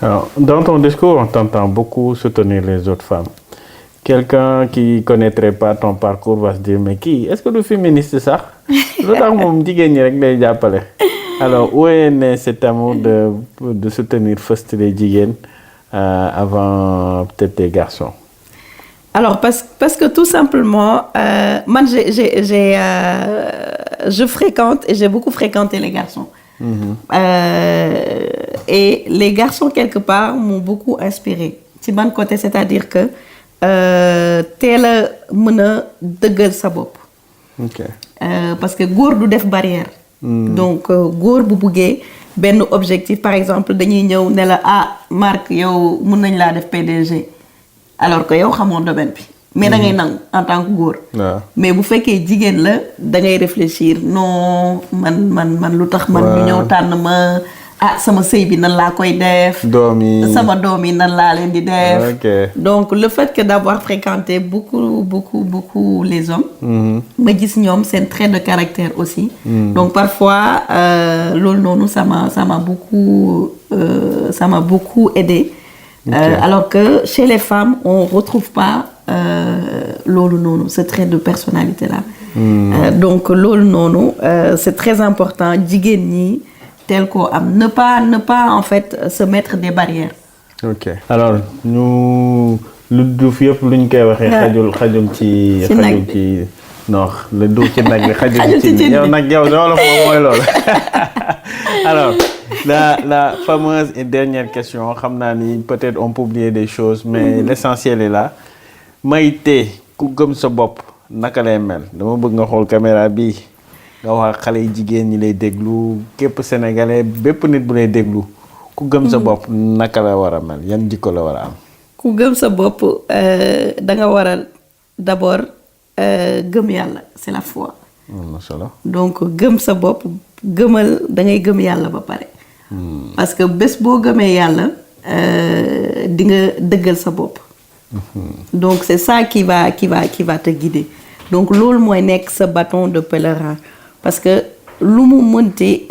Alors, dans ton discours on t'entend beaucoup soutenir les autres femmes. Quelqu'un qui connaîtrait pas ton parcours va se dire mais kii est-ce que du féministe sax lu tax moom jigéen ñi rek day jàppale. Alors où est né cet amour de soutenir first les jigéen avant peut-être les garçons? Alors parce que tout simplement man je fréquente et j'ai beaucoup fréquenté les garçons. Et les garçons quelque part m'ont beaucoup inspiré ci ban côté c'est-à-dire que teel a mën a dëggal sa bopp. Parce que góor du def barrière. Donc góor bu buggee benn objectif par exemple dañuy ñëw ne la Marc yow mën nañ laa def PDG alors que yow xamoo domaine bi mais da ngay nangu en tant que góor. Mais bu fekkee jigéen la da ngay réfléchir non man lu tax man ñu ñëw tànn ma sama sëy bi nan laa koy def. sama doom yi nan laa leen di def. Donc le fait que d'avoir fréquenté beaucoup les hommes. ma gis ñoom seen trait de caractère aussi. Donc parfois loolu noonu ça m'a beaucoup aidé. Alors que chez les femmes on retrouve pas loolu noonu ce trait de personnalité là. Donc loolu noonu c'est très important jigéen ñi. tel ko am ne pas en fait se mettre des barrières. Alors ñu lu duuf yëpp luñ koy waxee xajul ci non le duuf ci nag bi xajul ci yow nag yow loolu mooy loolu. Alors la fameuse et dernière question xam naa ni peut-être on peut oublier des choses mais l'essentiel est là Maïté ku gëm sa bopp naka lay mel dama bëgg nga xool caméra bi nga wax xale yi jigéen ñi lay déglu képp sénégalais bépp nit bu lay déglu ku gëm sa bopp naka la war a mel yan jikko la war a am. ku gëm sa bopp da nga war a d'abord gëm yàlla c'est la foi. Donc gëm sa bopp gëmal da ngay gëm yàlla ba pare. Parce que bés boo gëmee yàlla di nga dëggal sa bopp. Donc c'est ça qui va te guider. Donc loolu mooy nekk sa bâton de pèlerin. Parce que lu mu mënti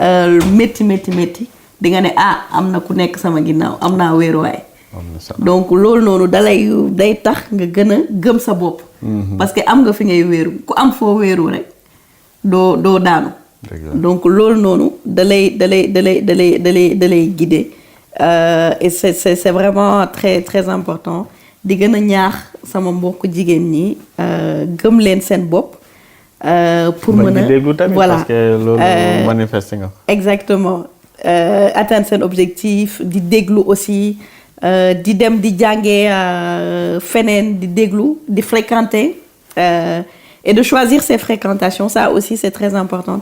métti di nga ne am na ku nekk sama ginnaaw am naa wéeruwaay. Donc loolu noonu day tax nga gën a gëm sa bopp. Parce que am nga fi ngay wéeru ku am foo wéeru rek doo daanu. Donc loolu noonu da lay guider. Et c'est vraiment très très important di gën a ñaax sama mbokk jigéen ñi gëm leen seen bopp. Pour mën a voilà parce que loolu manifeste nga. Exactement atteindre seen objectif di déglu aussi di dem di jàngee feneen di déglu di fréquenter et de choisir ses fréquentations ça aussi c'est très important.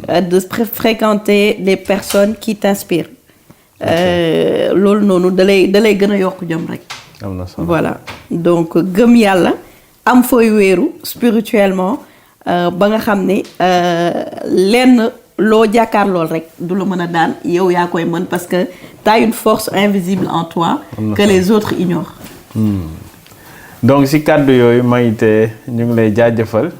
De fréquenter les personnes qui t'inspirent. Loolu noonu da lay gën a yokk jom rek. am na solo voilà donc gëm yàlla am fooy wéeru spirituellement. Ba nga xam ne lenn loo jàkkaar lool rek du la mën a daan yow yaa koy mën parce que t'as une force invisible en toi que les autres ignorent. Donc si kàddu yooyu Maïté ñu ngi lay jaajëfal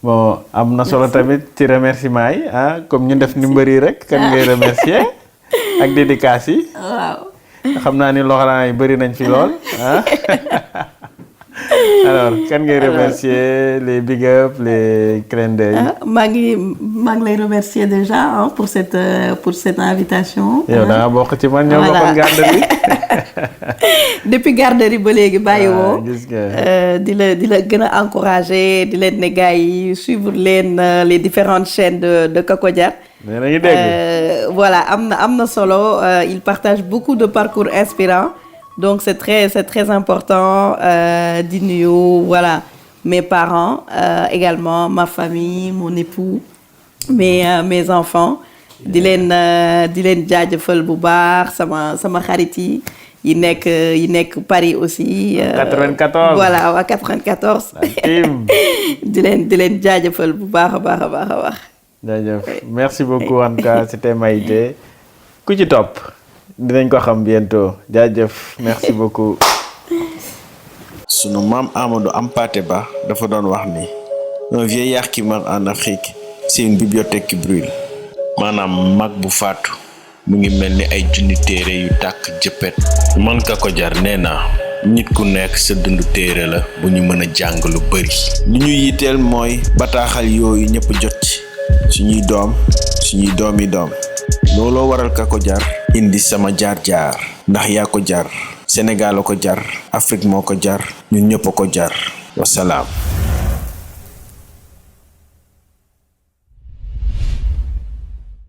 bon am na solo tamit ci remerciement yi comme ñu def ni mbëri rek kan ngay remercier ak dédicace yi. Waaw xam naa ni Laurent yi bëri nañ fi lool ah. Alors kan ngay remercier les big up les clins d'œil. maa ngi lay remercier déjà pour cette invitation. yow da nga bokk ci man ñoo bokkoon garderie. depuis garderie ba léegi bàyyi woo. gis nga. di la gën a encourager di leen ne gars yi suivre leen les différentes chaînes de Kako Jar. nee nañu dégg. Voilà am na solo il partage beaucoup de parcours inspirants. Donc c'est très important di nuyu voilà mes parents également ma famille mon époux mes enfants di leen jaajëfal bu baax sama xarit yi nekk Paris aussi. 94 voilà waa 94. di leen jaajëfal bu baax a baax. jaajëf merci beaucoup en tout cas c'était Maïté ku ci topp. dinañ ko xam bientôt jaajëf merci beaucoup. sunu maam Amadou Hampâté Bâ dafa doon wax ni un vieillard qui meurt en Afrique c'est une bibliothèque qui brûle maanaam mag bu faatu mu ngi mel ni ay junni téere yu tàkk jëppet. man Kako Jar nee naa nit ku nekk sa dund téere la bu ñu mën a jàng lu bari. li ñu yitteel mooy bataaxal yooyu ñëpp jot ci suñuy doom suñuy doomi doom. looloo waral Kako Jar indi sama jaar-jaar ndax yaa ko jar Sénégal a ko jar Afrique moo ko jar ñun ñëpp a ko jar wasalaam.